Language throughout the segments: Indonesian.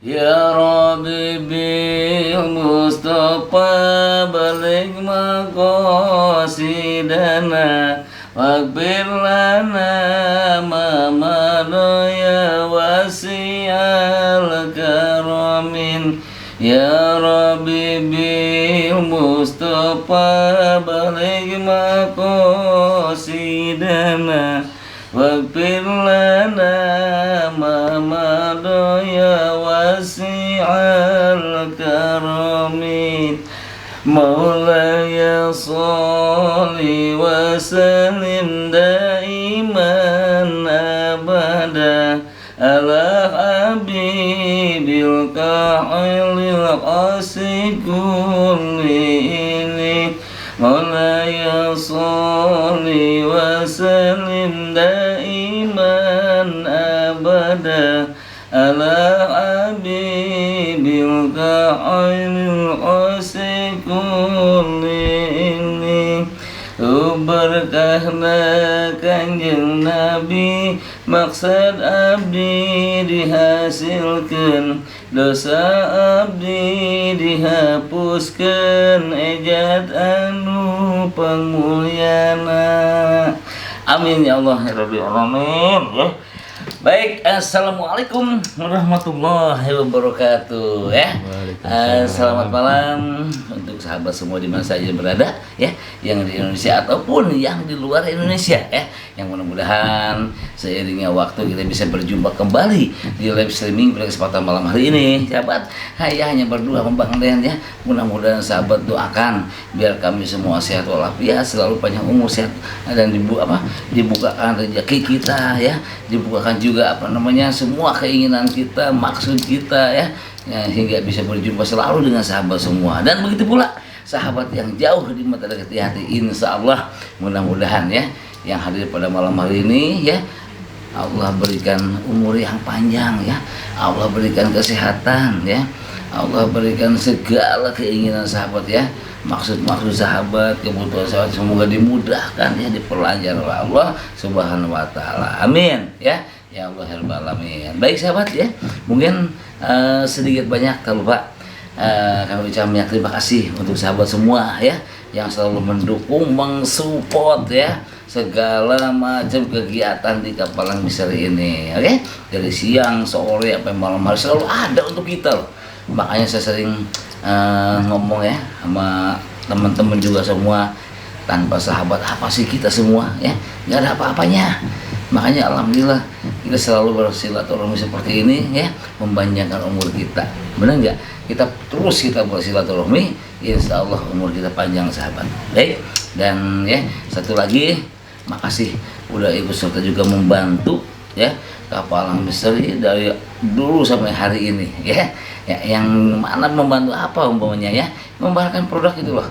Ya Rabbi bil Mustafa balik maqasidana waghfir lana ma madha ya wasi'al karamin. Ya Rabbi bil Mustafa balik maqasidana waghfir lana ma madha ya wasi'al karamin. Maulaya sholli wa sallim daiman abada ala habibil kahilil qasi kulli ini. Maulaya sholli wa sallim daiman abada ala habibil kahilil qasi kulli ini. Berkahna kanjeng Nabi, maksud abdi dihasilkan, dosa abdi dihapuskan, ejat anu pangmulyana. Amin ya Allah ya Rabbil alamin ya. Baik, assalamualaikum warahmatullahi wabarakatuh ya. Selamat malam untuk sahabat semua di mana saja berada ya, yang di Indonesia ataupun yang di luar Indonesia ya. Yang mudah-mudahan seiringnya waktu kita bisa berjumpa kembali di live streaming pada kesempatan malam hari ini. Sahabat, saya hanya berdua Bang Den ya. Mudah-mudahan sahabat doakan biar kami semua sehat walafiat, selalu panjang umur, sehat, dan dibukakan rezeki kita ya, dibukakan juga semua keinginan kita, maksud kita ya, hingga bisa berjumpa selalu dengan sahabat semua. Dan begitu pula sahabat yang jauh di mata dekat hati, insya Allah mudah-mudahan ya yang hadir pada malam hari ini ya, Allah berikan umur yang panjang ya, Allah berikan kesehatan ya, Allah berikan segala keinginan sahabat ya, maksud-maksud sahabat, kebutuhan sahabat semoga dimudahkan ya, diperlancar oleh Allah Subhanahu wa taala. Amin ya. Ya Allah ya Rabbal alamin. Baik sahabat ya, mungkin sedikit banyak tak lupa kami ucapkan terima kasih untuk sahabat semua ya yang selalu mendukung, mensupport ya segala macam kegiatan di Kapalang Misteri ini. Oke, dari siang, sore, sampai malam hari selalu ada untuk kita loh. Makanya saya sering ngomong ya sama teman-teman juga semua, tanpa sahabat apa sih kita semua ya, nggak ada apa-apanya. Makanya alhamdulillah kita selalu bersilaturahmi seperti ini ya, mempanjangkan umur kita. Benar nggak? Kita bersilaturahmi, insya Allah umur kita panjang sahabat. Baik, dan ya satu lagi, makasih udah ikut serta juga membantu ya Kapalang Misteri dari dulu sampai hari ini ya. Yang mana membantu apa umpamanya ya, membaharkan produk itu loh.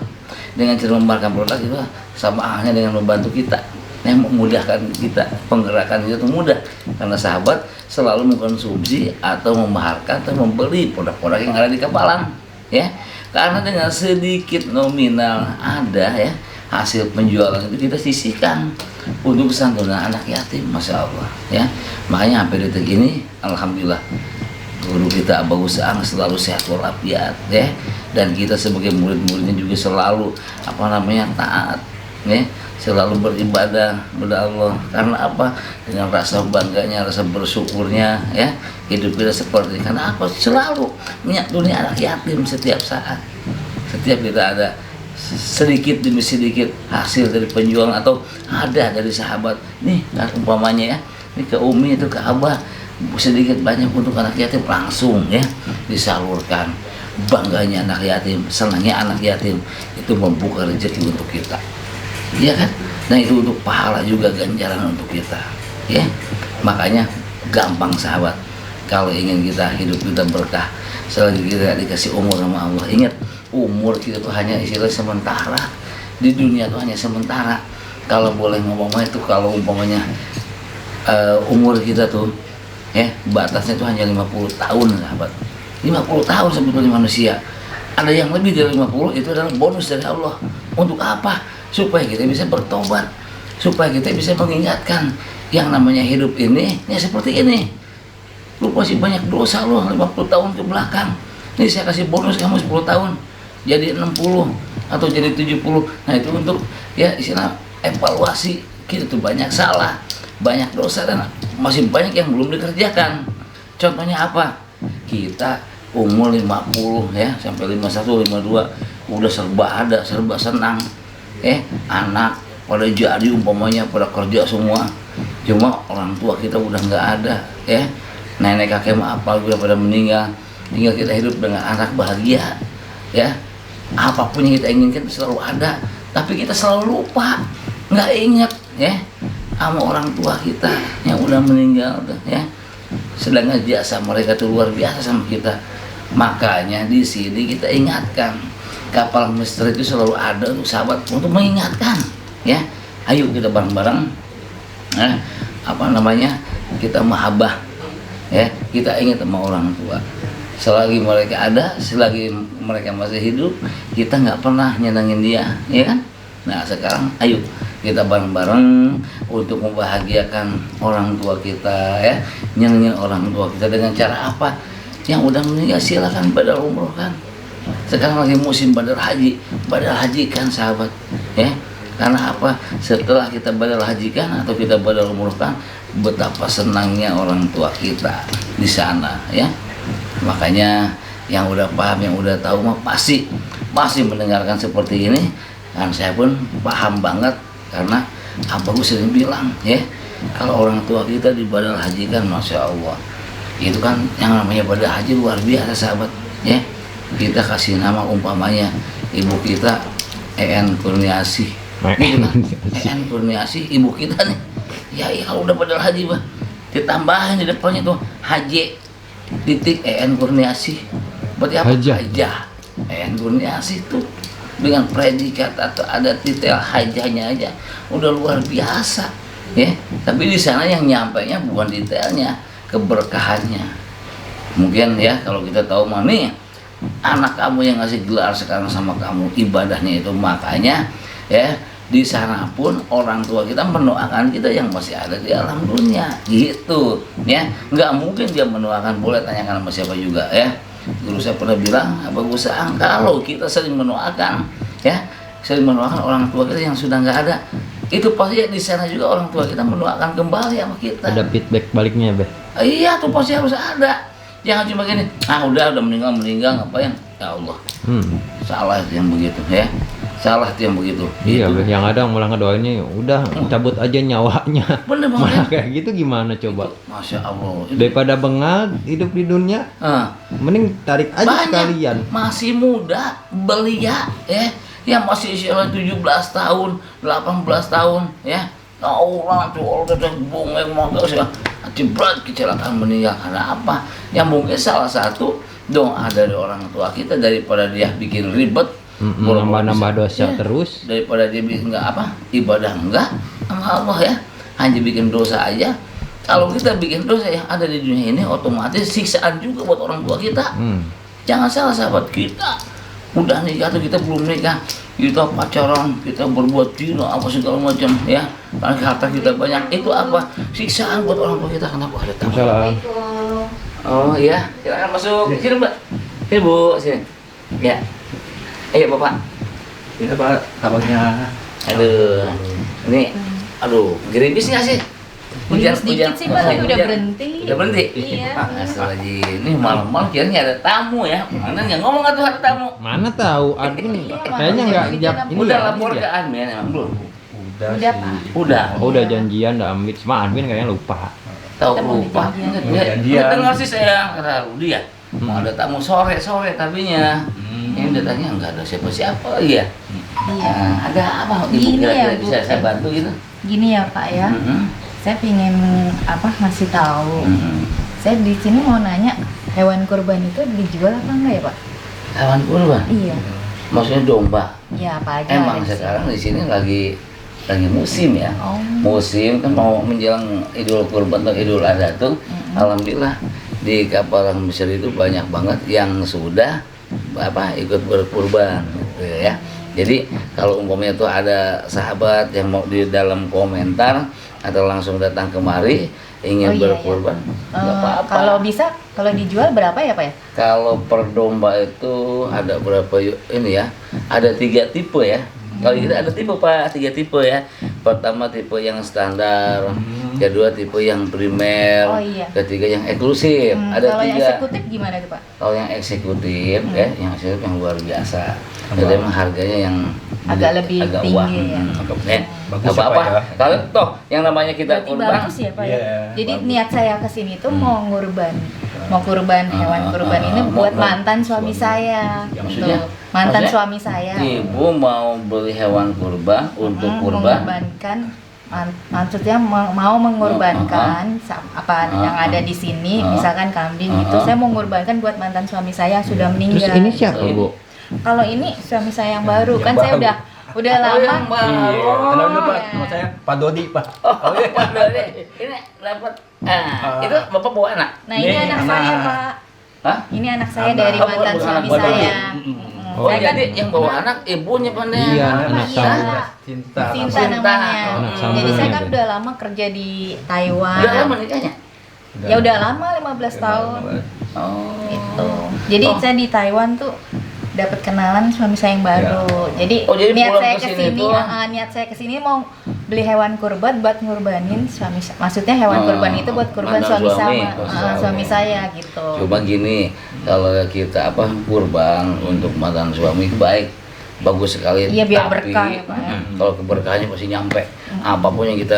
Dengan cara membaharkan produk itu sama halnya dengan membantu kita, yang memudahkan kita, penggerakan itu mudah karena sahabat selalu mengkonsumsi atau membaharkan atau membeli produk-produk yang ada di Kapalang ya. Karena dengan sedikit nominal ada ya, hasil penjualan itu kita sisihkan untuk santunan anak yatim, masya Allah ya. Makanya sampai detik ini alhamdulillah guru kita Abah Usang selalu sehat walafiat ya, dan kita sebagai murid-muridnya juga selalu taat ya, selalu beribadah kepada Allah. Karena apa? Dengan rasa bangganya, rasa bersyukurnya ya, hidup kita seperti ini. Karena apa? Selalu menyantuni anak yatim setiap saat. Setiap kita ada sedikit demi sedikit hasil dari penjualan atau ada dari sahabat nih, kan umpamanya ya, ini ke Umi itu ke Abah, sedikit banyak untuk anak yatim langsung ya disalurkan. Bangganya anak yatim, senangnya anak yatim itu membuka rezeki untuk kita, iya kan? Nah itu untuk pahala juga, ganjaran untuk kita ya. Makanya gampang sahabat, kalau ingin kita hidup kita berkah, selagi kita dikasih umur sama Allah, ingat umur kita tuh hanya istilah sementara di dunia, tuh hanya sementara. Kalau boleh ngomongnya itu, kalau umpamanya umur kita tuh ya batasnya itu hanya 50 tahun sahabat. 50 tahun sebetulnya manusia. Ada yang lebih dari 50, itu adalah bonus dari Allah. Untuk apa? Supaya kita bisa bertobat, supaya kita bisa mengingatkan yang namanya hidup ini ya seperti ini. lu pasti banyak dosa lu 50 tahun ke belakang. Ini saya kasih bonus kamu 10 tahun jadi 60 atau jadi 70. Nah itu untuk ya istilah evaluasi, kita tuh banyak salah, banyak dosa, dan masih banyak yang belum dikerjakan. Contohnya apa? Kita umur 50 ya sampai 51 52 udah serba ada, serba senang, anak pada jadi umpamanya pada kerja semua, cuma orang tua kita udah nggak ada, nenek kakek mah apa udah pada meninggal, tinggal kita hidup dengan anak bahagia, apapun yang kita inginkan selalu ada, tapi kita selalu lupa, nggak ingat sama orang tua kita yang udah meninggal tuh, sedangkan jasa mereka tuh luar biasa sama kita. Makanya di sini kita ingatkan, kapal misteri itu selalu ada untuk sahabat untuk mengingatkan, ayo kita bareng-bareng, kita mahabbah, kita ingat sama orang tua. Selagi mereka ada, selagi mereka masih hidup, kita nggak pernah nyenengin dia, ya kan? Nah sekarang ayo kita bareng-bareng untuk membahagiakan orang tua kita, nyenengin orang tua kita dengan cara apa? Yang udah meninggal silakan badal umroh kan. Sekarang lagi musim badal haji kan sahabat, karena apa? Setelah kita badal hajikan atau kita badal umrohkan, betapa senangnya orang tua kita di sana, Makanya yang udah paham, yang udah tahu mah pasti mendengarkan seperti ini. Dan saya pun paham banget karena abah gue sering bilang, kalau orang tua kita di badal hajikan, masya Allah, itu kan yang namanya badal haji luar biasa sahabat, kita kasih nama umpamanya ibu kita En Kurniasih, gitu kan? En Kurniasih ibu kita nih, ya kalau udah badal haji bah, ditambahin di depannya tuh haji titik En Kurniasih, berarti apa? Hajah En Kurniasih tuh dengan predikat atau ada titel hajahnya aja udah luar biasa, tapi di sana yang nyampainya bukan detailnya, keberkahannya. Mungkin kalau kita tahu nih anak kamu yang ngasih gelar sekarang sama kamu ibadahnya itu, makanya di sana pun orang tua kita mendoakan kita yang masih ada di alam dunia gitu, nggak mungkin dia mendoakan, boleh tanyakan sama siapa juga, guru saya pernah bilang, apa gue sayang kalau kita sering mendoakan, sering mendoakan orang tua kita yang sudah nggak ada, itu pasti di sana juga orang tua kita mendoakan kembali sama kita. Ada feedback baliknya, Iya, tuh pasti harus ada. Jangan cuma gini, udah meninggal ngapain? Ya Allah, salah yang begitu, salah yang begitu. Iya, yang ada malah ngedoainnya udah cabut aja nyawanya. Bener banget. Malah kayak gitu gimana coba? Itu, Masya Allah. Daripada bengal hidup di dunia, mending tarik aja banyak, sekalian. Masih muda, belia, yang masih usia 17 tahun, 18 tahun, orang tuh udah bongeng motor sih, jebret kecelakaan meninggal karena apa? Yang mungkin salah satu doa dari orang tua kita, daripada dia bikin ribet, nambah dosa terus, daripada dia bikin ibadah enggak sama Allah, hanya bikin dosa aja. Kalau kita bikin dosa yang ada di dunia ini, otomatis siksaan juga buat orang tua kita. Jangan salah sahabat, kita udah nikah atau kita belum nikah, kita pacaran, kita berbuat zina apa segala macam, karena harta kita banyak, itu apa? Siksaan buat orang tua kita. Kenapa ada tamu? Oh iya, silakan masuk. Sini Mbak, sini Bu, sini. Ya, ayo Bapak. Ini Pak, kabarnya. Ini, gerimis nggak sih? Hujan sedikit sih Pak, tapi udah berhenti. Udah berhenti? Iya. Lagi ini malam-malam kayaknya ada tamu ya. Mana nggak ngomong atau ada tamu? Mana tahu, Admin kayaknya nggak jawab ini. Udah lapor ke Admin emang belum? Udah Pak. Udah janjian dah Amit, cuma Admin kayaknya lupa. Tahu lupa. Kita ngasih saya kata Rudi ya. Mau ada tamu sore tapinya. Ini datangnya nggak ada siapa-siapa lagi ya. Iya. Ada apa? Ibu kira-kira bisa saya bantu gitu? Gini ya Pak ya. Saya pengen ngasih tahu. Saya di sini mau nanya, hewan kurban itu dijual apa enggak ya Pak? Hewan kurban? Iya. Maksudnya domba? Iya, apa aja. Emang sekarang di sini lagi musim ya. Musim kan mau menjelang Idul Kurban atau Idul Adha tuh, alhamdulillah di kapal Mesir itu banyak banget yang sudah ikut berkurban gitu ya. Jadi kalau umpamanya tuh ada sahabat yang mau di dalam komentar atau langsung datang kemari, ingin iya. berkurban, nggak apa-apa. Kalau bisa, kalau dijual berapa ya Pak ya? Kalau per domba itu ada berapa ini ya? Ada 3 tipe ya. Kalau kita ada tipe Pak, 3 tipe ya. Pertama tipe yang standar, kedua tipe yang primer, Oh, iya. ketiga yang eksklusif. Ada Kalau yang 3. eksekutif gimana tuh Pak? Kalau yang eksekutif ya, yang eksekutif yang luar biasa. Jadi emang harganya yang Agak lebih agak tinggi wah. ya. Bagus Apa apa? ya, Pak, ya. Kalau toh yang namanya kita Berarti kurban, bagus ya Pak ya? Iya, Jadi bagus. niat saya kesini tuh mau kurban hewan kurban ini buat mau- mantan suami saya. Maksudnya? Gitu. Mantan Maksudnya? suami saya. ibu mau beli hewan kurban untuk kurban. Mengorbankan maksudnya mau mengorbankan apa yang ada di sini, misalkan kambing gitu. Saya mau mengorbankan buat mantan suami saya yang sudah Terus meninggal. ini siapa Bu? Kalau ini suami saya yang baru, Yang kan saya baru. udah Oh, lama. yang baru. Iya, kenal dulu Pak, ya. nama saya Pak Dodi Pak. Oh, ini dapat. Itu bapak bawa anak. Nah ini Nih, anak anak. saya Pak. Hah? Ini anak saya Anak. dari Oh, mantan bukan suami anak baru. saya. Oh, Oh, Saya kan jadi yang bawa anak ibunya pandai. Iya, Apa anak iya? sama. Cinta. Cinta Cinta. namanya. Anak sama. Jadi saya kan udah lama kerja di Taiwan. Udah lama nikahnya. Ya udah lama 15 tahun. Oh. Gitu. Jadi Oh. saya di Taiwan tuh dapat kenalan suami saya yang baru. Jadi, Oh, jadi niat pulang saya ke sini kesini, tuh- niat saya kesini mau beli hewan kurban buat ngurbanin suami. Maksudnya hewan kurban itu buat kurban mantan suami suami. sama suami saya gitu. Cuma gini, kalau kita kurban untuk mantan suami itu baik, bagus sekali. Iya, biar Tapi, berkah ya, Pak, ya. Kalau keberkahannya pasti nyampe. Apapun yang kita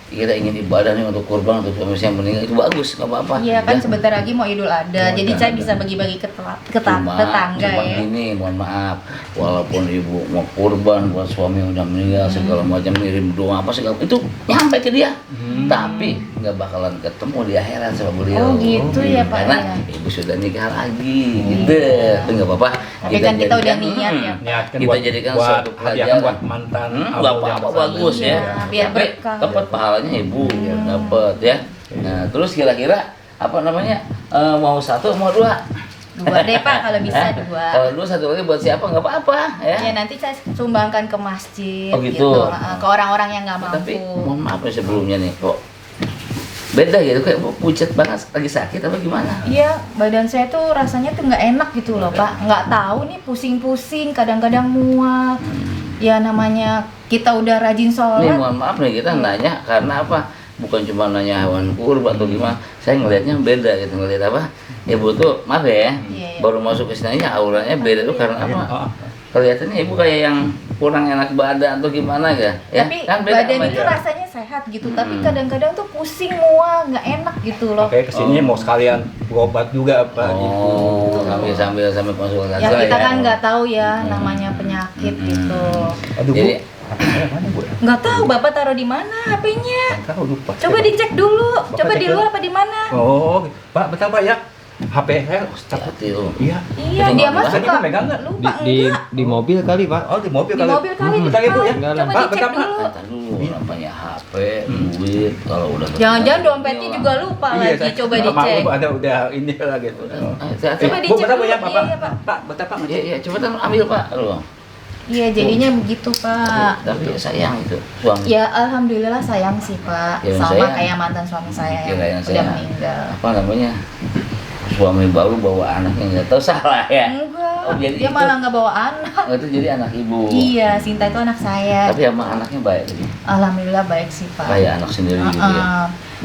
kita ingin ibadah nih untuk kurban untuk suami yang meninggal itu bagus, nggak apa-apa. Iya kan Ya. sebentar lagi mau Idul Adha, jadi saya bisa bagi-bagi ke tetangga cuma ya. gini, mohon maaf, walaupun ibu mau kurban buat suami yang udah meninggal segala macam ngirim doa apa segala itu nyampe ke dia, tapi nggak bakalan ketemu di akhirat sama beliau. Oh gitu ya Pak Karena ya. ibu sudah nikah lagi, gitu. Itu nggak apa-apa. Tapi kan kita udah niat ya. Niatkan Kita buat jadikan buat suatu hadiahkan pelajaran. buat mantan. Nggak apa-apa, bagus ya. Iya, biar Tapi berkah. dapat pahalanya ibu, dapat ya. Nah, terus kira-kira apa namanya, mau 1 mau 2? 2 deh Pak kalau bisa 2. Kalau 2 1 lagi buat siapa nggak apa-apa ya. Ya nanti saya sumbangkan ke masjid Oh, gitu. ke orang-orang yang nggak mampu. Tapi mohon maaf ya sebelumnya nih kok beda gitu, kayak pucet banget, lagi sakit apa gimana? Iya, badan saya tuh rasanya tuh nggak enak gitu loh Pak. Nggak tahu nih pusing-pusing, kadang-kadang mual. Ya namanya kita udah rajin Nih sholat. mohon maaf nih kita nanya karena apa? Bukan cuma nanya hewan kurban atau gimana. Saya ngelihatnya beda gitu, ngelihat apa? Ibu tuh maaf ya, Iya. baru masuk ke sini auranya beda tuh karena apa? Oh, Kelihatannya ibu kayak yang kurang enak badan atau gimana ya? Tapi kan beda badan sama itu dia. rasanya sehat gitu, tapi kadang-kadang tuh pusing, mual, nggak enak gitu loh. Oke, kesini mau sekalian berobat juga Pak. Oh, sambil konsultasi Ya kita ya. kan nggak tahu ya namanya penyakit gitu. Aduh Bu, Jadi HP-nya mana Bu? Nggak tahu Bapak taruh di mana HP-nya. Nggak tahu lupa. Coba dicek dulu. Bapak Coba cek di dulu. luar apa di mana? Oh, Pak, bentar Pak ya. HP saya hati-hati lu. Iya. Iya, Betul, dia Pak. mah Tadi suka kan megang nggak? lupa Di enggak. di mobil kali Pak. Oh, di mobil Di kali. mobil kali. Bentar ya Bu ya. Enggak lah. Coba Pak, dicek bentar, Pak. dulu. Kata dulu namanya HP, duit kalau udah Jangan-jangan ketemu, dompetnya hilang. juga lupa Iya, lagi. saya- Coba maaf, dicek. Bu, ada udah ini lah gitu. Hati-hati. Coba Bu, dicek bentar Bu dulu. ya, Pak. Iya, Pak. Pak, bentar Pak. Iya, iya, cepetan ambil Pak. Lu. Iya, jadinya begitu, Pak. Tapi sayang itu suami. Ya, alhamdulillah sayang sih, Pak. Ya, Sama sayang. kayak mantan suami saya Kira yang yang udah saya meninggal. apa namanya, suami baru bawa anaknya nggak tahu salah ya. Enggak, Oh, jadi dia itu- malah nggak bawa anak. Oh, itu jadi anak ibu. Iya, Sinta itu anak saya. Tapi sama anaknya baik lagi. Alhamdulillah baik sih, Pak. Kayak anak sendiri gitu ya.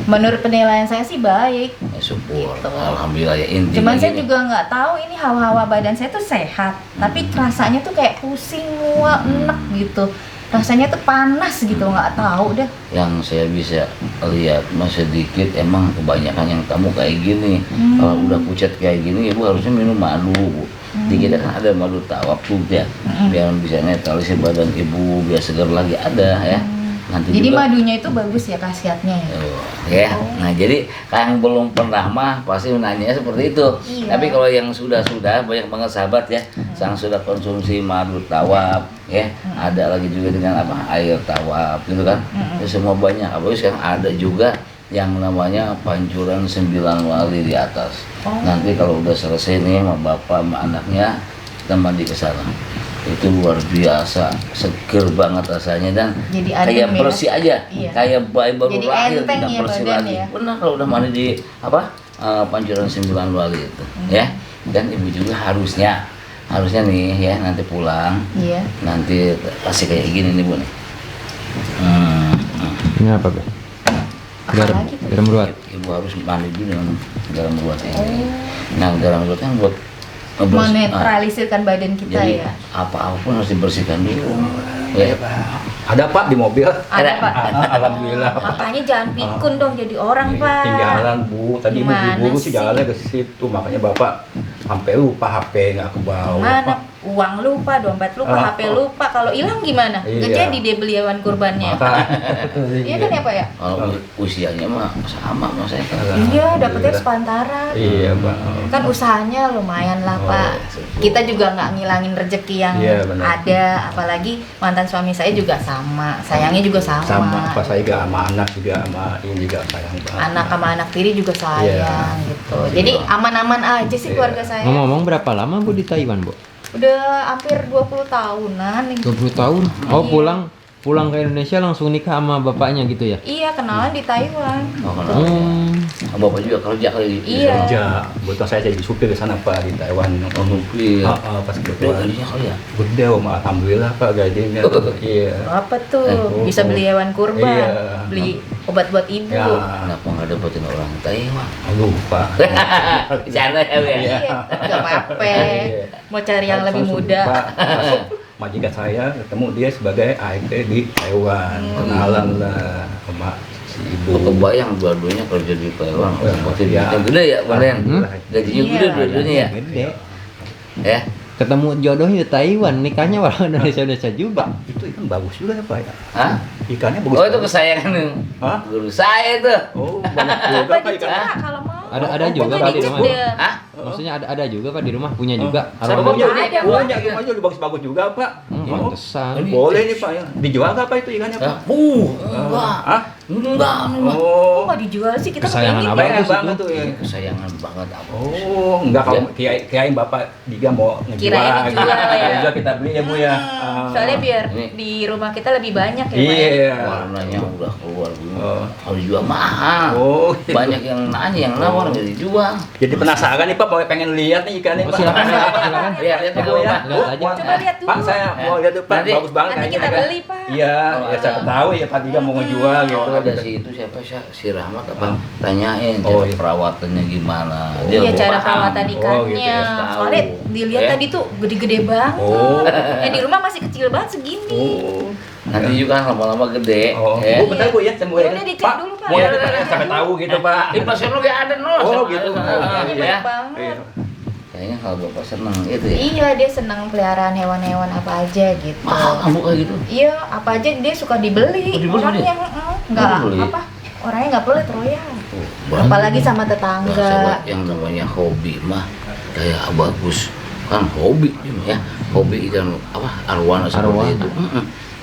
Menurut penilaian saya sih baik. Ya, syukur. Gitu. Alhamdulillah ya intinya. Cuman saya gini. juga nggak tahu ini hawa-hawa badan saya tuh sehat, tapi rasanya tuh kayak pusing, mual, enek gitu. Rasanya tuh panas gitu, nggak tahu deh. Yang saya bisa lihat mas sedikit emang kebanyakan yang kamu kayak gini. Kalau udah pucat kayak gini ibu harusnya minum madu Bu. Di kita kan ada madu tawak tuh ya, biar bisa netralisir badan ibu biar segar lagi ada ya. Nanti Jadi juga madunya itu bagus ya khasiatnya ya. ya. Nah jadi yang belum pernah mah pasti nanya seperti itu. Iya. Tapi kalau yang sudah banyak banget sahabat ya, yang sudah konsumsi madu tawab ya, ada lagi juga dengan apa air tawab gitu kan. Itu semua banyak. Apalagi sekarang ada juga yang namanya pancuran 9 wali di atas. Nanti kalau udah selesai nih sama bapak sama anaknya kita mandi ke sana. Itu luar biasa, seger banget rasanya dan Jadi kayak adem ya? bersih aja, Iya. kayak bayi baru Jadi lahir enteng tidak ya bersih badan lagi. ya? Benar kalau udah mandi di Pancuran 9 Wali itu, ya. Dan ibu juga harusnya nih ya nanti pulang, Iya. nanti pasti kayak gini nih bu nih. Ini apa, Be? Garam, Apalagi tuh? garam ruat. Ibu harus mandi dulu dengan garam ruat ini. Oh. Nah garam ruatnya buat ngebersih- Menetralisirkan badan kita jadi ya. apa-apapun harus dibersihkan dulu. Ya. Ada Pak di mobil. Ada Pak. Alhamdulillah. Makanya jangan pikun dong jadi orang Pak. Tinggalan Bu, tadi Gimana ibu-ibu sih sih? jalannya ke situ, makanya Bapak sampai lupa HP nggak ke bawah. Mana uang lupa, dompet lupa, HP lupa. Kalau hilang gimana? Nggak Iya. jadi dia beli hewan kurbannya. Iya kan ya Pak ya? Kalau usianya mah sama sama saya kan. Iya, dapetnya sepantaran. Iya Pak. Kan usahanya lumayan lah Oh, Pak. iya. Kita juga nggak ngilangin rezeki yang Iya, benar. ada. Apalagi mantan suami saya juga sama, sayangnya juga sama. Sama, pas saya juga sama anak juga sama ini juga sayang banget. Anak sama anak tiri juga sayang Iya. gitu. Jadi aman-aman aja sih Iya. keluarga saya. Ngomong-ngomong berapa lama Bu di Taiwan, Bu? Udah hampir 20 tahunan nih. 20 tahun. Oh, Iya. pulang ke Indonesia langsung nikah sama bapaknya gitu ya? Iya, kenalan di Taiwan. Oh, kalau bapak juga kerja kali di Iya. sana. Kerja, kebetulan saya jadi supir di sana Pak di Taiwan. Oh, supir. Pas Gede kebetulan. gajinya kali ya. Gede Om, alhamdulillah Pak gajinya. Iya. Berapa tuh? Oh. Bisa beli hewan kurban, Iya. beli obat buat ibu. Ya, Kenapa nggak dapetin orang Taiwan? lupa. Bercanda ya Bu, ya. Iya, nggak apa-apa. Iya. Mau cari yang lebih Langsung, muda. Pak, langsung majikan saya ketemu dia sebagai ART di Taiwan. Kenalan lah sama si ibu. Kebayang dua-duanya kerja di Taiwan. Oh, Pasti iya. duitnya gede ya, Pak Ren? Hmm? Gajinya Iya. gede dua-duanya ya. Gede. Ya. Ketemu jodohnya di Taiwan, nikahnya walau Indonesia juga. Itu ikan bagus juga ya Pak ya. Hah? Ikannya bagus. Oh itu kesayangan Hah? guru saya tuh. Oh, banyak juga Apa Pak dicek ikannya. Pak, kalau mau? Ada juga Pokoknya Pak di dicek rumah. deh. Hah? Maksudnya ada juga Pak di rumah punya juga. Saya Sama Arwah. punya, Ada, Pak. punya ikannya juga bagus-bagus juga Pak. Oh, Pantesan. boleh nih Pak ya. Dijual nggak Pak itu ikannya Pak? Hah? Enggak. Hah? Enggak. Kok Oh, nggak dijual sih? Kita Kesayangan pengen abang ya. pengen itu. banget tuh ya. Ini kesayangan banget apa? Oh, enggak kalau kirain Bapak Diga mau ngejual. Kirain dijual ya. Dijual kita beli ya Bu ya. Soalnya biar Ini. di rumah kita lebih banyak ya Pak. ya. Iya. Warnanya udah keluar begini. Oh. Harus jual mahal. Oh, gitu. Banyak yang nanya, yang nawar nggak dijual. Jadi penasaran nih Pak, mau pengen lihat nih ikannya Oh, Pak. silakan, silakan. Lihat Bu dulu ya. Pak. Lihat aja. Coba lihat dulu. Pak saya mau lihat tuh Pak, Nanti- bagus banget nanti kayaknya. kita kan. beli, Pak. Iya, Oh, ya saya ada. tahu ya Pak Diga mau ngejual gitu. Kalau ada si itu siapa si Rahmat apa? Oh. Tanyain Oh, cara iya. perawatannya gimana. Iya, mau cara paham. perawatan Oh, ikannya. gitu ya, tahu. Soalnya dilihat Ya. tadi tuh gede-gede banget. Oh. Yang di rumah masih kecil banget segini. Oh. Nanti juga kan lama-lama gede. Oh, ya. Bu, bentar Bu ya, saya mau Ya lihat. udah, dicek dulu, Pak. Mau lihat Ya, Pak, ya, sampai tahu gitu Pak. Di pasar lo gak ada no. Oh, sama gitu. ada. Oh, Ini iya. banyak banget. Iya. Kayaknya kalau bapak seneng gitu ya. Iya, dia senang peliharaan hewan-hewan apa aja gitu. Mahal kamu kayak gitu. Iya, apa aja dia suka dibeli. Oh, dibeli Orangnya nggak dibeli. apa? Orangnya nggak pelit royal. Banyak. Apalagi sama Nah, tetangga. sobat yang namanya hobi mah kayak bagus kan hobi ya hobi ikan apa arwana seperti Arwana. itu.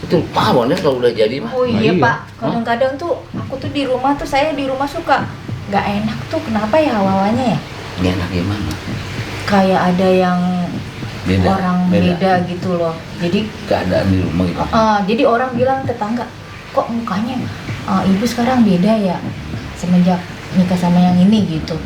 Itu paham kalau udah jadi mah. Oh iya, Iya. Pak, kadang-kadang tuh aku tuh di rumah tuh saya di rumah suka nggak enak tuh, kenapa ya hawanya ya? Nggak enak gimana? Kayak ada yang Beda. orang beda gitu loh. Jadi Keadaan di rumah gitu. jadi orang bilang tetangga, kok mukanya ibu sekarang beda ya semenjak nikah sama yang ini gitu.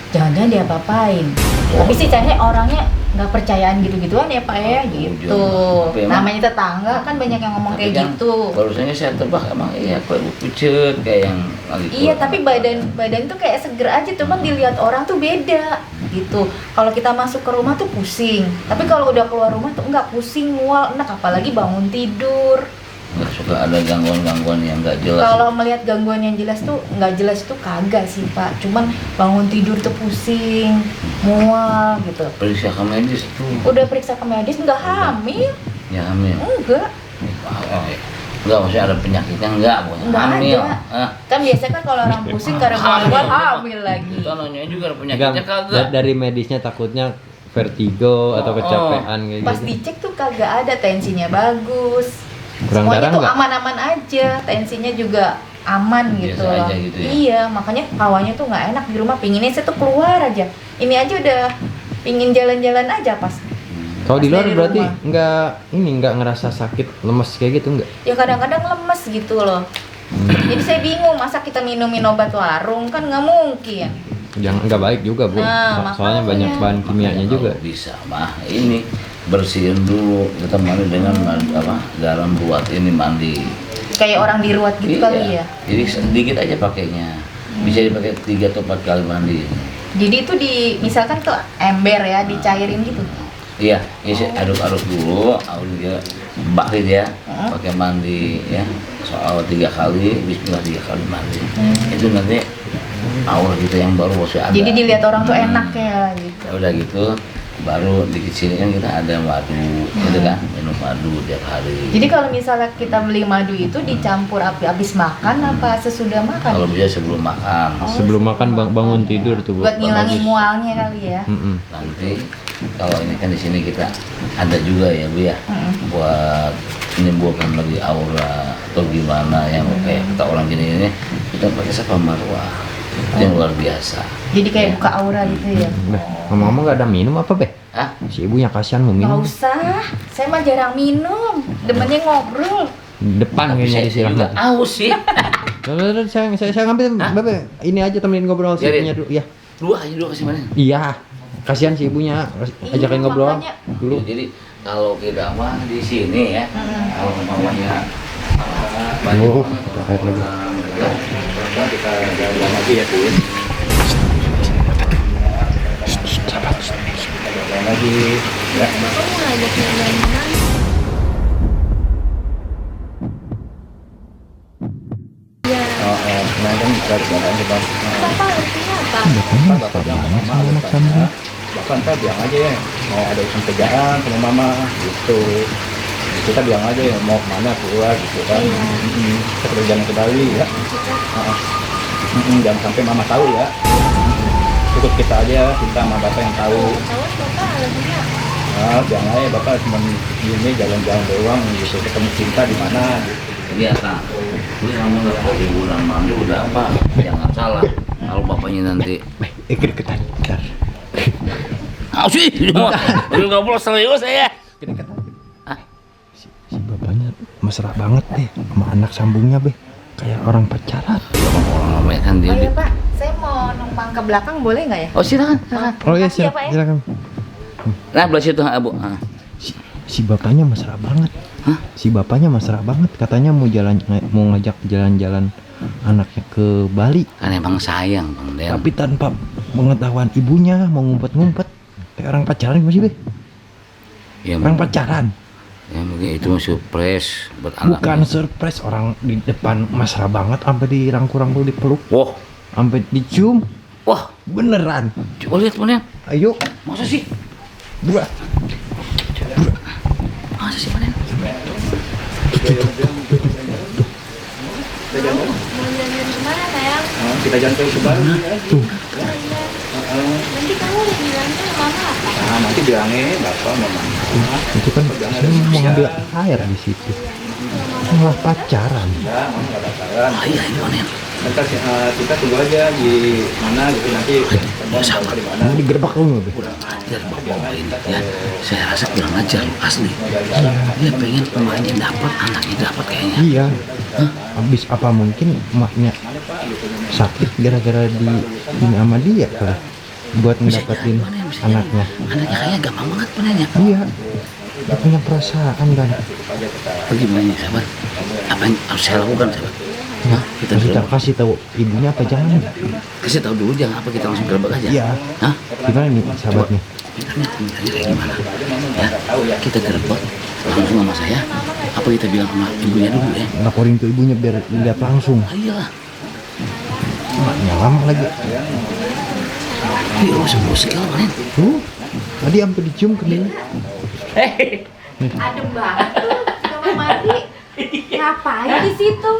Jangan-jangan dia apa-apain. Tapi sih kayaknya orangnya nggak percayaan gitu-gituan ya Pak ya gitu. Tapi emang- Namanya tetangga kan banyak yang ngomong Tapi kayak kan gitu. Barusannya saya tebak emang iya kayak pucet kayak yang lagi Iya, keluar tapi anak. badan tuh kayak seger aja, cuman dilihat orang tuh beda gitu. Kalau kita masuk ke rumah tuh pusing, tapi kalau udah keluar rumah tuh enggak pusing, mual, enak, apalagi bangun tidur. Nggak suka ada gangguan-gangguan yang nggak jelas. Kalau melihat gangguan yang jelas tuh nggak jelas tuh kagak sih Pak, cuman bangun tidur tuh pusing, mual gitu. Periksa ke medis tuh. Udah periksa ke medis nggak hamil? Ya hamil. Enggak, Enggak, maksudnya ada penyakitnya enggak, bukan Nggak hamil. ada. Kan biasanya kan kalau orang pusing karena mual hamil lagi. Kita nanya juga ada Enggak, penyakitnya kagak. dari medisnya takutnya vertigo atau kecapean kayak Pas gitu. dicek tuh kagak ada, tensinya bagus. Kurang Semuanya darah tuh nggak? aman-aman aja, tensinya juga aman gitu Biasa loh. aja gitu ya? Iya, makanya hawanya tuh nggak enak di rumah. Pinginnya saya tuh keluar aja. Ini aja udah pingin jalan-jalan aja pas Kalau di luar dari berarti rumah. nggak ngerasa sakit, lemes kayak gitu nggak? Ya kadang-kadang lemes gitu loh. Jadi saya bingung, masa kita minumin obat warung kan nggak mungkin. Jangan, nggak baik juga Bu. Nah, Soalnya makanya. banyak bahan kimianya juga. Kalau bisa mah ini bersihin dulu, kita mandi dengan garam buat ini mandi. Kayak orang diruat gitu kali ya. Jadi sedikit aja pakainya. Bisa dipakai 3 atau 4 kali mandi. Jadi itu misalkan ke ember ya, dicairin gitu. Iya, ini aduk-aduk dulu, dia bakit ya, pakai mandi ya. Soal 3 kali, bismillah 3 kali mandi. Itu nanti aura kita yang baru masih ada. Jadi dilihat orang tuh enak ya gitu. Ya udah gitu, baru di sini kan kita ada madu, gitu kan, minum madu tiap hari. Jadi kalau misalnya kita beli madu itu dicampur habis makan apa sesudah makan? Kalau bisa sebelum makan. Sebelum makan bangun tidur tuh Bu. Buat ngilangin bagus. mualnya kali ya. Nanti kalau ini kan di sini kita ada juga ya Bu ya, buat menimbulkan lagi aura atau gimana yang kayak kita orang gini ini, kita pakai safa marwah yang luar biasa. Jadi kayak buka aura gitu ya. Mama nggak ada minum apa Beh? Hah? Si ibunya kasihan mau Nggak minum. usah, saya mah jarang minum. Demennya ngobrol. Depan Tapi kayaknya saya juga disiraman. aus sih. Lalu saya ngambil Babe. Ini aja temenin ngobrol si Jadi- ibunya dulu. Ya. Dua kasih mana? Iya. Kasihan si ibunya, ajakin Iya, ngobrol makanya. dulu. Jadi kalau kita mah di sini ya, kalau mamanya Oh, air lagi. Kita jalan lagi ya Tin. Jalan lagi ya. Nah kan dari jalan ke bang. Bapak bilang sama mama, bahkan kita bilang aja ya mau ada urusan kerjaan sama mama gitu. Kita bilang aja ya mau kemana keluar gitu kan. Kita perjalanan ke Bali ya. Jangan sampai mama tahu ya. Cukup kita aja, kita sama bapak yang tahu. Nah, jangan aja bapak cuma gini jalan-jalan doang gitu, ketemu cinta di mana gitu. biasa. Ini kamu nggak mau liburan mandi udah apa? Jangan salah. Kalau bapaknya nanti, Kedeketan. Bentar. sih, udah ngobrol serius saya. Kedeketan. Si bapaknya mesra banget deh sama anak sambungnya Beh. Kayak orang pacaran. Orang namanya kan dia. Oh iya Pak, saya mau numpang ke belakang boleh nggak ya? Oh silakan, silakan. Oh iya Makasih ya, Pak, ya. silakan. Nah belah situ Bu. Si bapaknya mesra banget. Hah? Si bapaknya mesra banget, katanya mau ngajak jalan-jalan anaknya ke Bali, Kan emang sayang Bang Den. tapi tanpa pengetahuan ibunya, mau ngumpet-ngumpet. Kayak orang pacaran masih Beh. Ya, Orang pacaran. ya mungkin itu mah surprise buat anak. Bukan surprise, orang di depan mesra banget sampai dirangkul-rangkul dipeluk, Wah, sampai dicium. wah, Beneran. coba lihat mana? Ayo, Masa sih? dua. Masa sih mana? Kemana sayang? Kita jalan ke Bali ya. Nanti kamu udah bilangnya mama apa? Nah, nanti bilangnya bapak mama. Itu kan saya mau ngambil air di situ. Malah pacaran. Ya, mama nggak pacaran. Iya, ini mana? Nanti kita tunggu aja di mana gitu nanti. Sama di mana? Mau digerebek lu Beh. Udah ajar bapak ini ya. Saya rasa kurang ajar lu asli. Dia pengen emaknya dapat, anaknya dapat kayaknya. Iya. Habis apa mungkin emaknya sakit gara-gara di ini sama dia kali. Buat ngedapetin anaknya. Anaknya kayaknya gampang banget penanya. Iya. Dia punya perasaan kan. Bagaimana sahabat? Apa yang harus saya lakukan sahabat? Hah? Kita Kasih tahu ibunya apa jangan? kasih tahu dulu jangan apa kita langsung gerbek aja. Iya. Hah? Gimana nih sahabatnya? Mintanya kayak gimana? Ya, kita gerbek langsung sama saya. Apa kita bilang sama ibunya dulu ya? Laporin ke ibunya biar lihat langsung. Ah, iyalah. Emaknya lama lagi. Iya, semua skill kalian. Tuh. Tadi sampai dicium ke dia. Adem banget tuh kamar mandi. Ngapain di situ?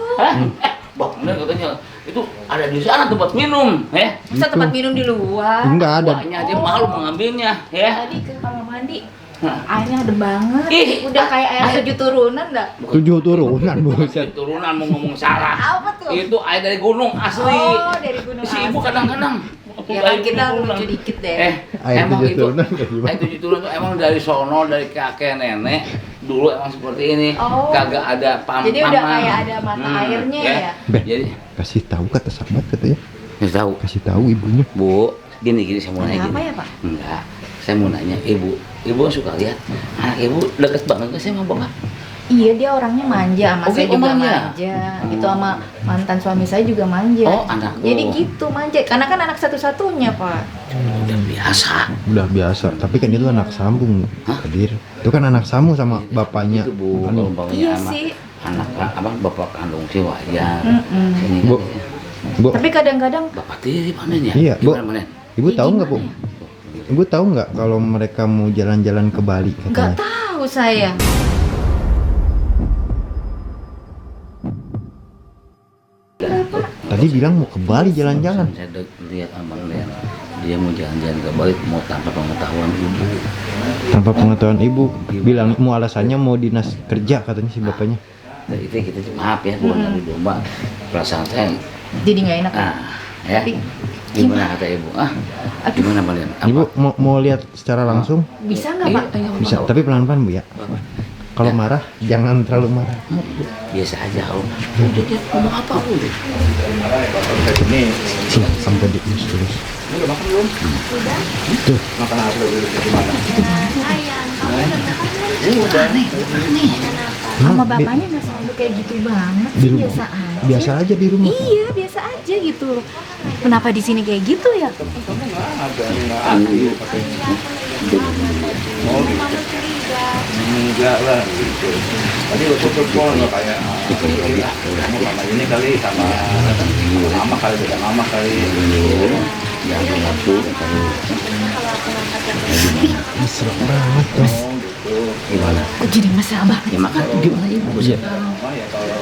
Bang, bener katanya itu ada di sana tempat minum, ya. Bisa tempat minum di luar. Enggak ada. Banyak dia malu mengambilnya, ya. Tadi ke kamar mandi. Airnya adem banget. Ih, Udah kayak air 7 turunan dah. 7 turunan buset. Turunan mau ngomong salah. Apa tuh? Itu air dari gunung asli. Oh, dari gunung Si ibu asli. kadang-kadang Ya kan kita lucu dikit deh. Air Emang tujuh itu turunan kayak gimana? air 7 turunan tuh emang dari sono, dari kakek nenek dulu emang seperti ini. Oh. Kagak ada Jadi udah paman. kayak ada mata airnya ya. Beh, Jadi kasih tahu kata sahabat katanya. nggak tahu. Kasih tahu ibunya. Bu, gini saya mau nanya Ada apa gini. ya, Pak? Enggak, saya mau nanya ibu suka lihat anak ibu deket banget nggak sih sama bapak? Iya, dia orangnya manja, sama Oh, saya gitu, juga manja? manja. Itu sama mantan suami saya juga manja. Oh, anak lu. Jadi gitu manja, karena kan anak satu-satunya, Pak. Udah biasa. Udah biasa, tapi kan itu anak sambung, Kadir. Itu kan anak sambung sama bapaknya. Itu bu, Anu. kalau umpamanya Iya sama sih. anak apa bapak kandung sih wajar. Mm-mm. Ini Bu, kan ya. Bu, Tapi kadang-kadang Bapak tiri panen ya? Iya, Bu. Gimana panen? ibu Ya, tahu nggak, Bu? gimana Ibu tahu nggak kalau mereka mau jalan-jalan ke Bali nggak katanya? tahu saya. Tadi bilang mau ke Bali jalan-jalan. Saya lihat abang lihat dia mau jalan-jalan ke Bali mau tanpa pengetahuan ibu. Tanpa pengetahuan ibu, bilang mau alasannya mau dinas kerja katanya si bapaknya. Nah, itu kita maaf ya bukan dari domba. Perasaan saya Jadi nggak enak. ya. Tapi Gimana kata ibu? Gimana kalian? Ibu mau lihat secara langsung? bisa nggak, Pak? Bisa, tapi pelan-pelan, Bu ya. Kalau marah jangan terlalu marah. Biasa aja kalau udah dia ngomong apa udah. Sini, sampai di terus. Udah makan belum? Tuh, Makan apa dulu gimana? Ayam, kamu udah makan belum? Sama emang bapaknya nggak selalu kayak gitu banget di sih, rumah. biasa aja. Biasa aja di rumah. Iya, biasa aja gitu. Kenapa di sini kayak gitu ya? Enggak lah gitu. Tadi waktu telepon nggak kayak kamu sama ini kali sama mama kali beda mama kali. Yang mengaku Mesra banget tuh. gitu. Gimana? Kok jadi mesra banget? Ya makan gimana ibu sih? Iya. Ya kalau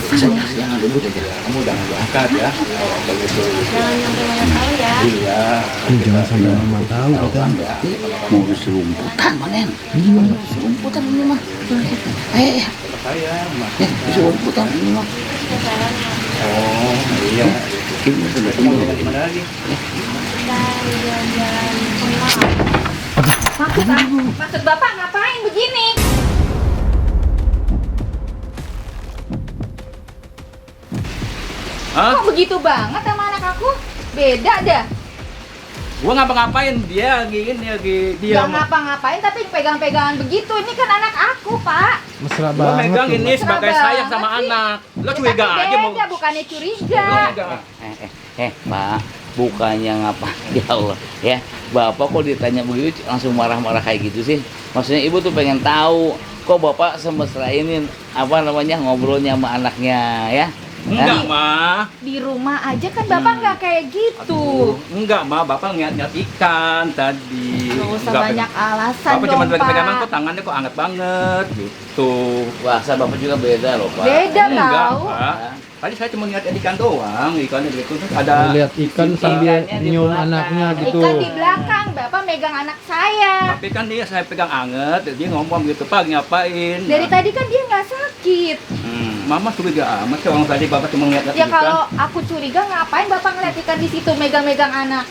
Pantesan ya. jangan dulu aja. Kamu udah angkat ya. Kalau begitu. Jangan sampai mana tahu ya. Iya. Ih, jangan sampai mama tahu katanya. Berarti mau serumputan manen. Iya. Serumputan ini mah. Saya serumputan ini mah. Oh iya. Ini sudah gimana lagi? Jalan-jalan ke mall. Maksud Bapak ngapain begini? Hah? Kok begitu banget sama anak aku? Beda dah. Gua ngapa-ngapain dia lagi ini lagi dia Gak ngapa-ngapain tapi pegang-pegangan begitu. Ini kan anak aku, Pak. Mesra gua banget megang tuh. ini sebagai Mesra sayang sama banget sih. anak. Lo Tapi curiga aja mau. beda, bukannya curiga. Pak, bukannya ngapa? Ya Allah, ya. Bapak kok ditanya begitu langsung marah-marah kayak gitu sih? Maksudnya ibu tuh pengen tahu kok bapak semesra ini apa namanya ngobrolnya sama anaknya ya? Enggak, mah. Di rumah aja kan Bapak nggak kayak gitu. Enggak, mah. Bapak ngeliat ikan tadi. Gak usah Enggak, banyak alasan Bapak dong, cuma pegang-pegang Pak. kok tangannya kok anget banget gitu. Bahasa bapak juga beda loh pak. Beda Enggak, tahu. Pak. Tadi saya cuma ngeliat ikan doang, ikannya gitu terus ada Lihat ikan sambil nyium anaknya gitu. Ikan di belakang, Bapak megang anak saya. Tapi kan dia saya pegang anget, dia ngomong gitu, Pak ngapain? Dari tadi kan dia nggak sakit. Mama curiga amat sih orang tadi Bapak cuma ngeliat Ya ikan. kalau aku curiga ngapain Bapak ngeliat ikan di situ megang-megang anak?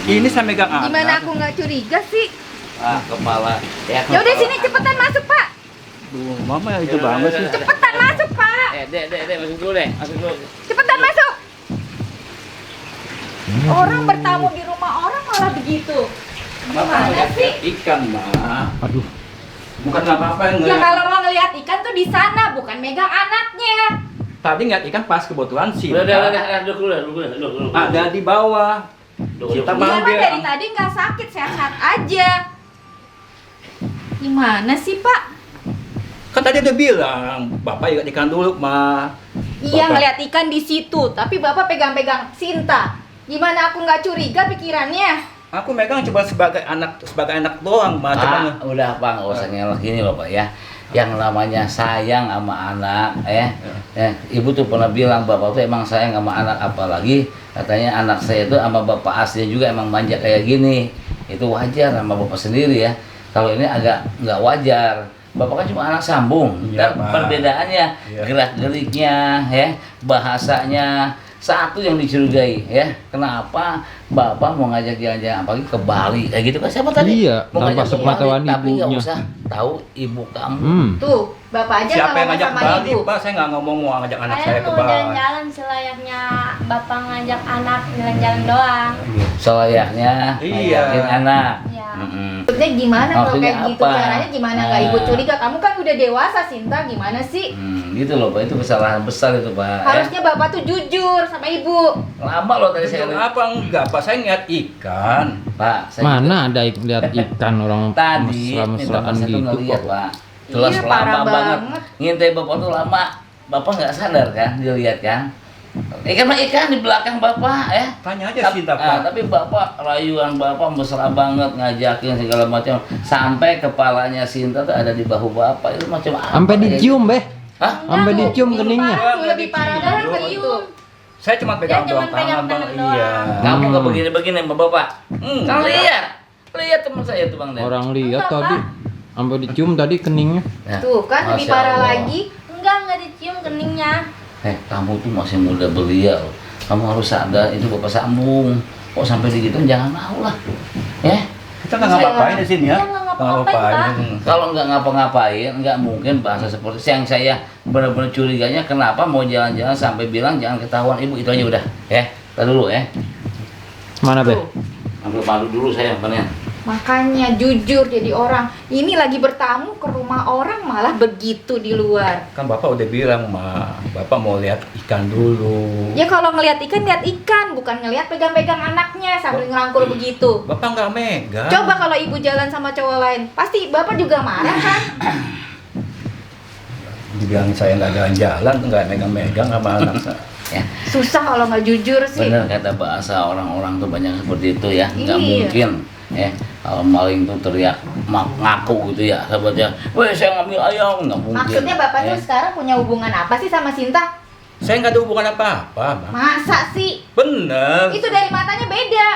Ini saya megang anak. Gimana aku nggak curiga sih? Ah kepala. Ya udah sini cepetan masuk, Pak. Duh, Mama ya itu banget sih. Cepetan masuk, Pak. Dek, masuk dulu deh, masuk dulu. Cepetan masuk. Orang bertamu di rumah orang malah begitu. Bapak Gimana ngeliat sih? ikan, Ma. Aduh, Bukan apa-apa yang Ya ngeliat. kalau mau ngeliat ikan tuh di sana, bukan megang anaknya. Tadi ngeliat ikan pas kebetulan sih. Udah, duduk dulu. Ada di bawah. Kita Dia mah manggil. dari tadi nggak sakit, sehat aja. Gimana sih, Pak? Kan tadi udah bilang, Bapak lihat ikan dulu, Ma. Iya Bapak. ngeliat ikan di situ, tapi Bapak pegang-pegang Sinta. Gimana aku nggak curiga pikirannya? Aku megang cuma sebagai anak doang, Ma. Cuma Udah pak, nggak usah ngelak gini loh pak ya. Yang namanya sayang sama anak ya. Ibu tuh pernah bilang bapak tuh emang sayang sama anak, apalagi katanya anak saya itu sama bapak aslinya juga emang manja kayak gini. Itu wajar sama bapak sendiri ya. Kalau ini agak nggak wajar. Bapak kan cuma anak sambung. Iya, Dan Pak. perbedaannya Iya. gerak-geriknya ya, bahasanya satu yang dicurigai ya, kenapa bapak mau ngajak jalan-jalan apalagi ke Bali kayak gitu kan, siapa tadi Iya, mau tanpa ngajak ke sepengetahuan Bali, tapi nggak ibunya. usah tahu ibu kamu. Tuh, bapak aja Siapa yang ngomong ngajak sama Bali, ibu. Pak? Saya nggak ngomong mau ngajak anak saya Saya ke mau Bali. jalan-jalan selayaknya bapak ngajak anak jalan-jalan doang. Selayaknya Iya. ngajakin anak. Iya. Maksudnya gimana kalau Maksudnya kayak gitu apa? caranya gimana nggak ibu Nah. curiga? Kamu kan udah dewasa Sinta, gimana sih? Gitu loh Pak, itu kesalahan besar itu Pak. Harusnya bapak tuh jujur sama ibu. Lama loh tadi saya Jujur apa enggak, Pak? Saya ngeliat ikan. Pak, saya Mana ada lihat ikan orang tadi mesra-mesraan saya tuh gitu ngeliat kok. Pak, jelas Iya, lama parah banget. banget. Ngintai bapak tuh lama, bapak nggak sadar kan, dilihat kan. Ikan mah ikan di belakang bapak ya. Tanya aja Sinta, Pak. Tapi bapak rayuan bapak mesra banget ngajakin segala macam sampai kepalanya Sinta tuh ada di bahu bapak, itu macam apa? Sampai kayak dicium, gitu? Beh. Hah? Sampai dicium keningnya. Lebih parah banget Dicium. begitu. Saya cuma pegang Ya, cuman doang pegang tangan, Bang. tangan doang. Iya. Kamu nggak Hmm. begini-begini sama bapak? Kan lihat, lihat teman saya tuh Bang Den. Orang lihat Enggak, tadi sampai dicium tadi keningnya. Nah, Tuh kan lebih Masya parah Allah. lagi. Enggak dicium keningnya. Kamu tuh masih muda belia loh. Kamu harus sadar itu bapak sambung. Kok sampai begitu jangan mau lah. Ya. Kita nggak ngapa-ngapain di sini ya. Iya, nggak ngapa-ngapain, Kalau nggak ngapa-ngapain, nggak mungkin bahasa seperti itu. Yang saya benar-benar curiganya kenapa mau jalan-jalan sampai bilang jangan ketahuan ibu, itu aja udah. Ya, kita dulu ya. Mana, Beh? Tuh. Ambil madu dulu saya bener. Makanya jujur jadi orang. Ini lagi bertamu ke rumah orang malah begitu di luar. Kan Bapak udah bilang, Ma, Bapak mau lihat ikan dulu. Ya kalau ngelihat ikan, lihat ikan, bukan ngelihat pegang-pegang anaknya sambil ngerangkul begitu. Bapak nggak megang. Coba kalau ibu jalan sama cowok lain, pasti bapak juga marah kan? Dibilang saya nggak jalan-jalan, nggak megang-megang sama anak saya. Ya, Susah kalau nggak jujur sih. bener kata bahasa orang-orang tuh banyak seperti itu ya. Nggak Iya. mungkin. Ya, kalau maling tuh teriak ngaku gitu ya, sahabatnya. Weh, saya ngambil ayam, nggak mungkin. Maksudnya bapak Ya. tuh sekarang punya hubungan apa sih sama Sinta? Saya nggak ada hubungan apa-apa, Bang. Masa sih? Bener. Itu dari matanya beda.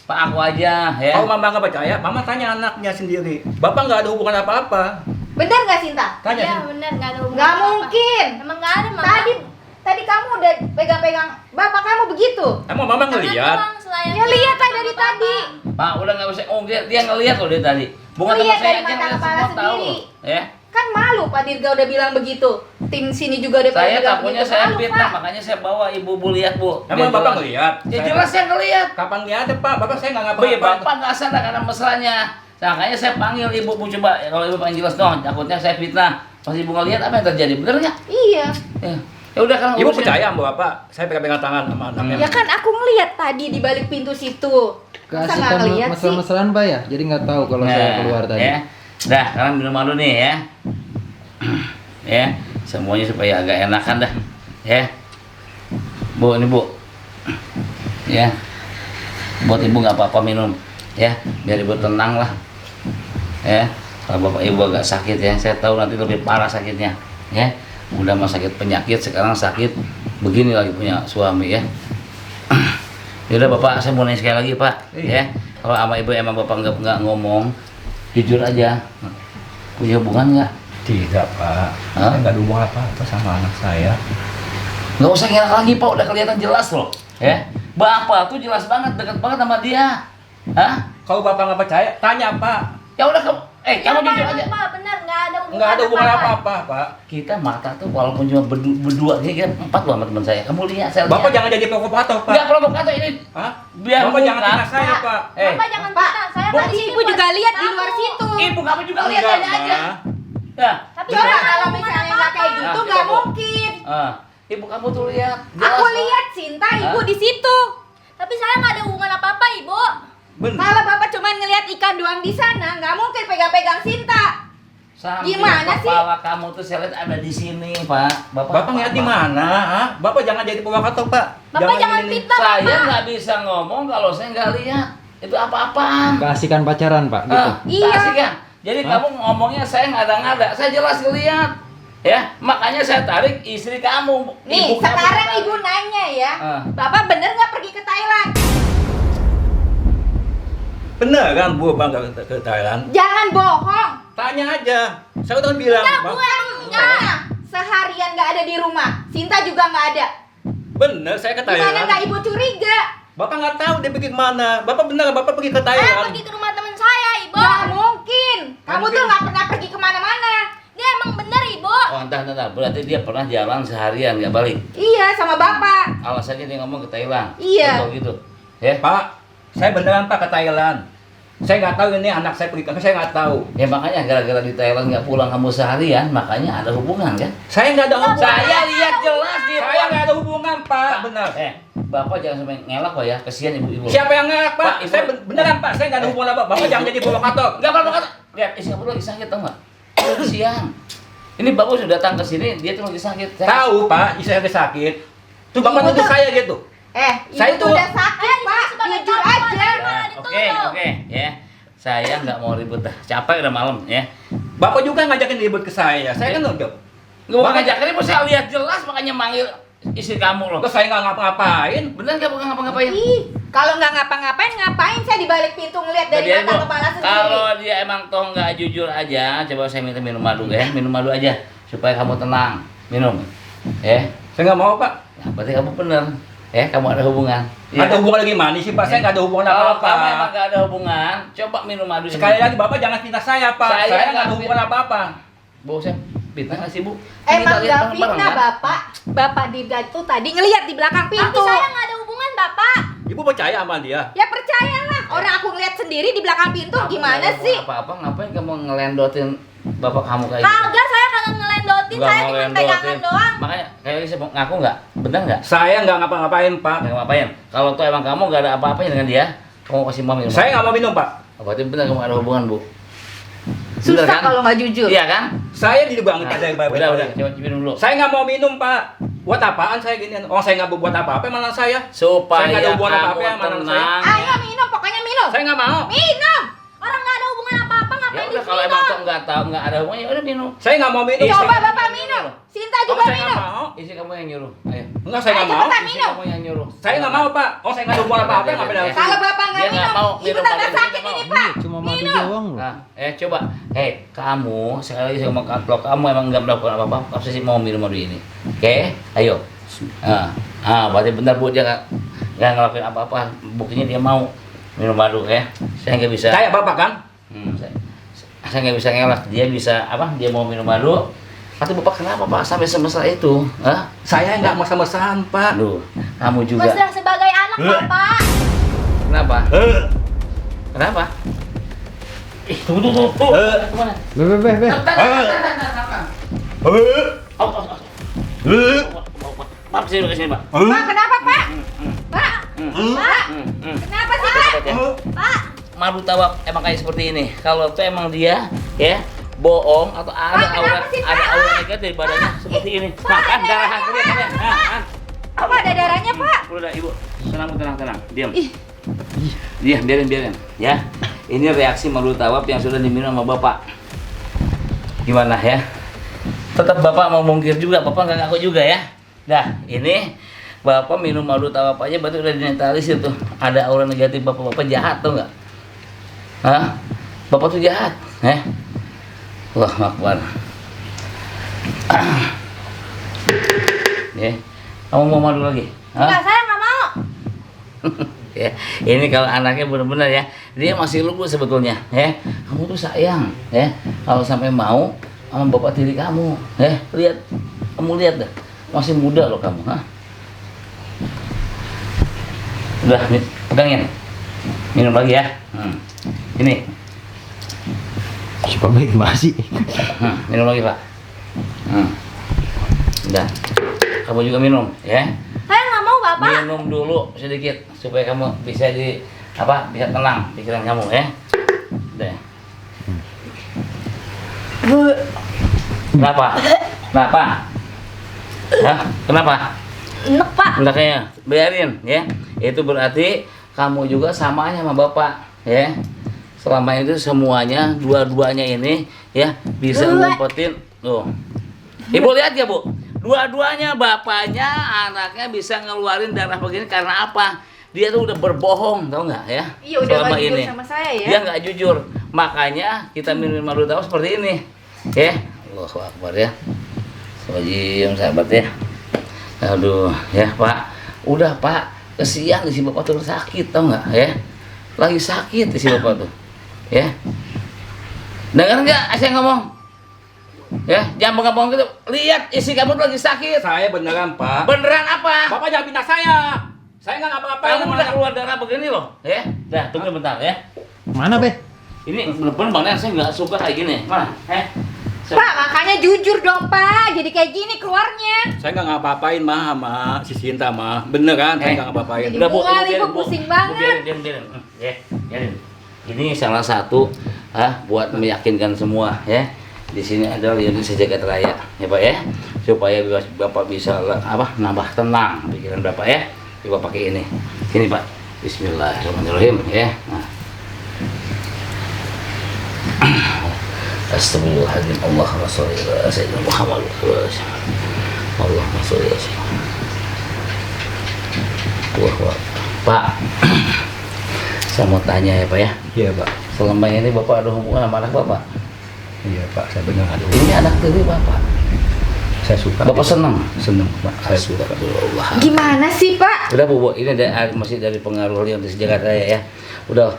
Pak aku aja ya. Kalau Mama nggak percaya, Mama tanya anaknya sendiri. Bapak nggak ada hubungan apa-apa. Bener nggak Sinta? Tanya Iya sendiri. benar nggak ada hubungan Nggak apa-apa. mungkin. Emang nggak ada mama. Tadi kamu udah pegang-pegang bapak kamu begitu. Emang Mama ngeliat? Ya lihat lah dari tadi. Pak udah nggak usah. Oh dia ngelihat loh dia tadi. Bukan teman Lihat saya dari aja mata ngeliat, kepala semua tahu sendiri. loh, ya. Kan malu Pak Dirga udah bilang begitu. Tim sini juga udah pada Saya bilang takutnya begitu. saya Malu, fitnah, Pak. makanya saya bawa ibu-ibu lihat bu. Emang Biar Bapak jelas. ngeliat? Ya Saya- jelas saya ngelihat. Kapan lihat Pak? Bapak saya nggak Bi, ngapa-ngapain. bapak nggak sadar karena masalahnya. Makanya saya panggil ibu bu coba. Kalau ibu pengen jelas dong. Takutnya saya fitnah. Pas ibu ngelihat apa yang terjadi? Bener nggak? Iya. Ya udah kan. Ibu urusin. percaya sama Bapak? Saya pegang-pegang tangan sama anaknya. Ya kan aku ngelihat tadi di balik pintu situ. Masa nggak Kasihkan ngelihat sih? mesra-mesraan, Pak ya. Jadi nggak tahu kalau saya keluar tadi. Ya. Dah, sekarang minum malu nih ya. Ya, semuanya supaya agak enakan dah. Ya. Bu, ini Bu. Ya. Buat ibu nggak apa-apa minum. Ya, biar ibu tenang lah. Ya. Kalau bapak ibu agak sakit ya, saya tahu nanti lebih parah sakitnya. Ya. Udah mah sakit penyakit, sekarang sakit begini lagi punya suami ya. Yaudah bapak, saya mau nanya sekali lagi Pak. Ya. Kalau sama ibu emang bapak nggak ngomong, jujur aja. Punya hubungan nggak? Tidak Pak. Hah? Saya nggak ada hubungan apa-apa sama anak saya. Nggak usah ngelak lagi Pak, udah kelihatan jelas loh. Ya. Bapak tuh jelas banget, dekat banget sama dia. Hah? Kalau Bapak nggak percaya, tanya Pak. Ya udah kamu, kamu jujur aja. Pak, benar nggak ada hubungan. Nggak ada hubungan apa-apa Pak. Kita mata tuh walaupun cuma berdua, kita empat loh sama teman saya. Kamu lihat, saya Bapak lihat. jangan jadi provokator Pak. Nggak provokator ini. Hah? Biar Bapak jangan buka. fitnah saya Pak. Bapak jangan Pak, fitnah. Saya Bu, tadi Ibu juga lihat di luar situ. Ibu kamu juga lihat Enggak, aja. Ma. Ya. Tapi Coba nggak ada kalau hubungan misalnya nggak kayak apa-apa. gitu Nah, nggak coba, Bu. mungkin. Ibu kamu tuh lihat. Aku loh. lihat Sinta ibu Hah? di situ. Tapi saya nggak ada hubungan apa-apa, Ibu. Bener. Kalau bapak cuma ngelihat ikan doang di sana, nggak mungkin pegang-pegang Sinta. Sambil Gimana sih? kepala kamu tuh saya lihat ada di sini, Pak. Bapak ngeliat di mana? Hah? Bapak jangan jadi provokator Pak. Bapak jangan ini. fitnah, Saya Bapak. nggak bisa ngomong kalau saya nggak lihat. Itu apa-apaan? Kasihkan pacaran, Pak, gitu. Iya. Kasih kan? Jadi Hah? kamu ngomongnya saya ngada-ngada. Saya jelas ngelihat. Ya, makanya saya tarik istri kamu. Nih, Ibu kamu sekarang tarik. ibu nanya ya, Ah. bapak bener nggak pergi ke Thailand? Bener kan Bu Bang ke Thailand? Jangan bohong. Tanya aja. Saya udah bilang Bang. Mana? Seharian nggak ada di rumah. Sinta juga nggak ada. Bener, saya ke Gimana Thailand. nggak ibu curiga? Bapak nggak tahu dia pergi kemana. Bapak bener, Bapak pergi ke Thailand. Pergi ke rumah teman saya, Ibu. Nggak mungkin. Kamu Mungkin. tuh nggak pernah pergi kemana-mana. Dia emang bener, Ibu. Oh, entah. Berarti dia pernah jalan seharian nggak balik. Iya, sama bapak. Alasannya dia ngomong ke Thailand. Iya. Betul gitu. Ya. Pak, saya beneran Pak ke Thailand. Saya nggak tahu ini anak saya pergi ke, saya nggak tahu. Ya makanya gara-gara di Thailand nggak pulang kamu seharian, makanya ada hubungan kan? Saya nggak ada hubungan. Saya lihat jelas dia. Saya nggak ada hubungan, Pak. Benar. Bapak jangan sampai ngelak Pak ya, kesian ibu-ibu. Siapa yang ngelak, Pak? Pak, Ibu. Saya beneran, Pak. Saya nggak ada hubungan apa. Bapak jangan jadi provokator. Enggak apa-apa. Lihat, istri kamu lagi sakit tau nggak? Kesian. Ini bapak sudah datang ke sini, dia tuh lagi sakit. Tahu, Pak. Istri saya sakit. Tuh Bapak Ibu nuduh tuh- saya gitu. Ibu Saya tuh tuh- udah sakit, Pak. sebagai Jujur bapak, aja. malah Ya, dituduh. oke, ya. Saya nggak mau ribut dah. Capek udah malam ya. Bapak juga ngajakin ribut ke saya. Saya kan udah. Nggak mau ngajak ini, saya lihat jelas makanya manggil istri kamu loh. Terus saya nggak ngapa-ngapain. Bener nggak bukan ngapa-ngapain? Ih, kalau nggak ngapa-ngapain, ngapain saya di balik pintu ngeliat dari Dia mata Bu, kepala sendiri? kalau dia emang toh nggak jujur aja, coba saya minta minum madu ya, minum madu aja supaya kamu tenang. Minum, ya. Saya nggak mau, Pak. Nah, berarti kamu bener, ya. Kamu ada hubungan. Ada hubungan lagi mana sih, Pak? Saya nggak ada hubungan Kalau kamu emang apa-apa. nggak ada hubungan, coba minum madu. Sekali lagi, Bapak jangan fitnah saya, Pak. Saya Saya nggak nggak ada hubungan apa-apa. Bu, saya fitnah nggak sih Bu? Emang Kita lihat gak bareng-bareng, fitnah, kan? Bapak. Bapak Dirga itu tadi ngeliat di belakang Tapi pintu. saya nggak ada hubungan, Bapak. Ibu percaya sama dia? Ya percayalah, orang aku ngeliat sendiri di belakang pintu. Kamu Gimana nggak ada sih? hubungan Apa-apa, ngapain kamu ngelendotin bapak kamu kayak gitu? Kagak, saya kagak ngelendotin, Nggak saya cuma ngelendotin. pegangan doang. Makanya kayak bisa ngaku nggak? Bener nggak? Saya nggak ngapa-ngapain, Pak. Nggak ngapain? Kalau tuh emang kamu nggak ada apa-apanya dengan dia, kamu kasih mau minum. Saya nggak mau minum, Pak. Berarti bener kamu ada hubungan Bu. Susah Bener, kan? kalau nggak jujur. Iya kan? Saya dibangun Nah, dari Bapak. udah, coba minum dulu. Saya nggak mau minum, Pak. Buat apaan saya gini? Oh, saya nggak buat apa-apa, malah saya. Supaya Saya nggak ada hubungan kamu apa-apa ya sama anak tenang. Ayo minum, pokoknya minum. Saya nggak mau. Minum. Orang nggak ada hubungan apa-apa, Ya ngapain udah kalau emang diminum? tuh nggak tahu nggak ada hubungannya, ya udah minum. Saya nggak mau minum. Coba Saya- Bapak minum. Sinta Oh, juga saya nggak minum. mau. Istri kamu yang nyuruh. Ayo. Enggak, saya nggak Ayo, mau. cepetan. Istri minum. kamu yang nyuruh. Saya nggak mau, Pak. Oh, saya nggak ada hubungan apa-apa, ngapain harus. Kalau Bapak nggak Dia nggak minum, mau Ibu minum tambah madu, sakit dia ini, nggak Pak. Cuma madu Minum. doang loh. Nah, coba, kamu sekali lagi saya ngomong kalau kamu emang nggak melakukan apa-apa, pasti sih mau minum madu ini. Oke, ayo. Berarti benar Bu, dia nggak ngelakuin apa-apa. Buktinya dia mau minum madu ya. Saya nggak bisa. Kayak Bapak kan? Saya nggak bisa ngelak. Dia bisa apa? Dia mau minum madu. Kata Bapak kenapa Pak sampai semesra itu? Hah? Saya nggak mesra-mesraan, Pak. Aduh, kamu juga. Mesra sebagai anak, Bapak. Kenapa? Kenapa? Tunggu. Kemana? Be. Pak, sini ke sini, Pak. Pak, kenapa, Pak? Pak, Pak, kenapa sih, Pak? Pak, Madu tawab emang kayak seperti ini. Kalau tuh emang dia ya bohong atau ada Pak, aura kenapa sih, Pak? negatif di badannya seperti ini. Nah, kan darahan kelihatan ya. Apa ada darahnya, Pak? Udah, Ibu. Tenang. Diam. Diam, biarin. Ya. Ini reaksi madu tawab yang sudah diminum sama Bapak. Gimana ya? Tetap Bapak mau mungkir juga, Bapak nggak ngaku juga ya. Dah, ini Bapak minum madu tawab aja berarti udah dinetalisir tuh. Ada aura negatif Bapak jahat tuh nggak? Hah? Bapak tuh jahat, Allahu Akbar. Ya, kamu mau madu lagi? Hah? enggak, saya nggak mau. Ya, ini kalau anaknya benar-benar ya, dia masih lugu sebetulnya, ya. Kamu tuh sayang, ya. Kalau sampai mau sama bapak tiri kamu, lihat, kamu lihat dah, masih muda loh kamu, Udah, pegangin, minum lagi ya. Ini, Si Pak baik masih. minum lagi Pak. Udah, kamu juga minum, ya. Saya nggak mau, Bapak. Minum dulu sedikit supaya kamu bisa bisa tenang pikiran kamu ya. Udah. Kenapa? Hah? Kenapa? Enak, Pak. Makanya biarin ya. Itu berarti kamu juga samanya sama Bapak ya. Selama itu semuanya dua-duanya ini ya bisa ngumpetin tuh. Ibu lihat ya, Bu. Dua-duanya bapaknya, anaknya bisa ngeluarin darah begini karena apa? Dia tuh udah berbohong, tau nggak ya? Iya, udah nggak jujur sama saya ya. Dia nggak jujur, makanya kita minum madu tawar seperti ini, ya. Allahu Akbar ya. Wajib sahabat ya. Aduh, ya Pak. Udah Pak, kesian si bapak tuh sakit tau nggak ya? Lagi sakit si bapak tuh, ya. Dengar nggak saya ngomong? Ya, jangan bengong gitu. Lihat isi kamu tuh lagi sakit. Saya beneran, Pak. Beneran apa? Bapak jangan bina saya. Saya nggak ngapa-ngapain. Kamu udah keluar darah begini loh, ya. Dah, tunggu bentar ya. Mana, Be? Ini bener-bener Bang Nen, saya nggak suka kayak gini. Mana? Pak, makanya jujur dong Pak, jadi kayak gini keluarnya. Saya nggak ngapa-ngapain mah sama si Sinta mah. Beneran, saya nggak ngapa-ngapain. Udah, Bu, Ibu pusing banget. Biarin. Ya, biarin. Ini salah satu buat meyakinkan semua ya. Di sini ada Leoni Sejagat Raya, ya Pak ya. Supaya Bapak bisa nambah tenang pikiran Bapak ya. Coba pakai ini. Sini Pak. Bismillahirrahmanirrahim ya. Nah. Astagfirullahaladzim. Allahumma sholli ala sayyidina Muhammad. Allahumma sholli ala sayyidina Muhammad. Pak, saya mau tanya ya Pak ya. Iya Pak. Selama ini Bapak ada hubungan sama anak Bapak? Iya Pak, saya benar ada. Ini anak tiri Bapak. Saya suka. Bapak senang? Senang Pak. Saya suka. Astagfirullah. Gimana sih Pak? Udah Bu, ini masih dari pengaruh Leoni Sejagat Raya ya. Udah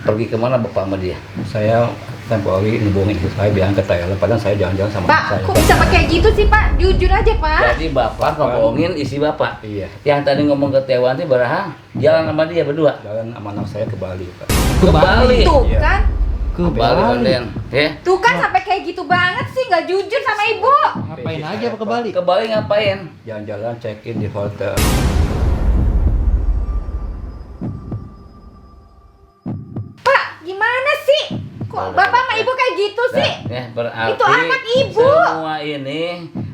pergi kemana Bapak sama dia? Saya tempo hari ngebohongin istri saya bilang ke Thailand, padahal saya jalan-jalan sama Pak, saya. kok bisa pakai gitu sih Pak? Jujur aja Pak. Jadi Bapak ngomongin isi Bapak. Iya. Yang tadi ngomong ke Tewanti Barahang, jalan sama dia berdua. Jalan sama anak saya ke Bali Pak. Ke Bali. Tuh Iya. kan, Ke Bali Bali. Banden. Ya. tuh kan sampai kayak gitu banget sih, nggak jujur sama Ibu. Ngapain aja Pak ke Bali? Ke Bali ngapain? Jalan-jalan check-in di hotel. Pak, gimana sih? Kok Bapak sama Ibu kayak gitu sih? Ya, berarti Itu anak Ibu. Semua ini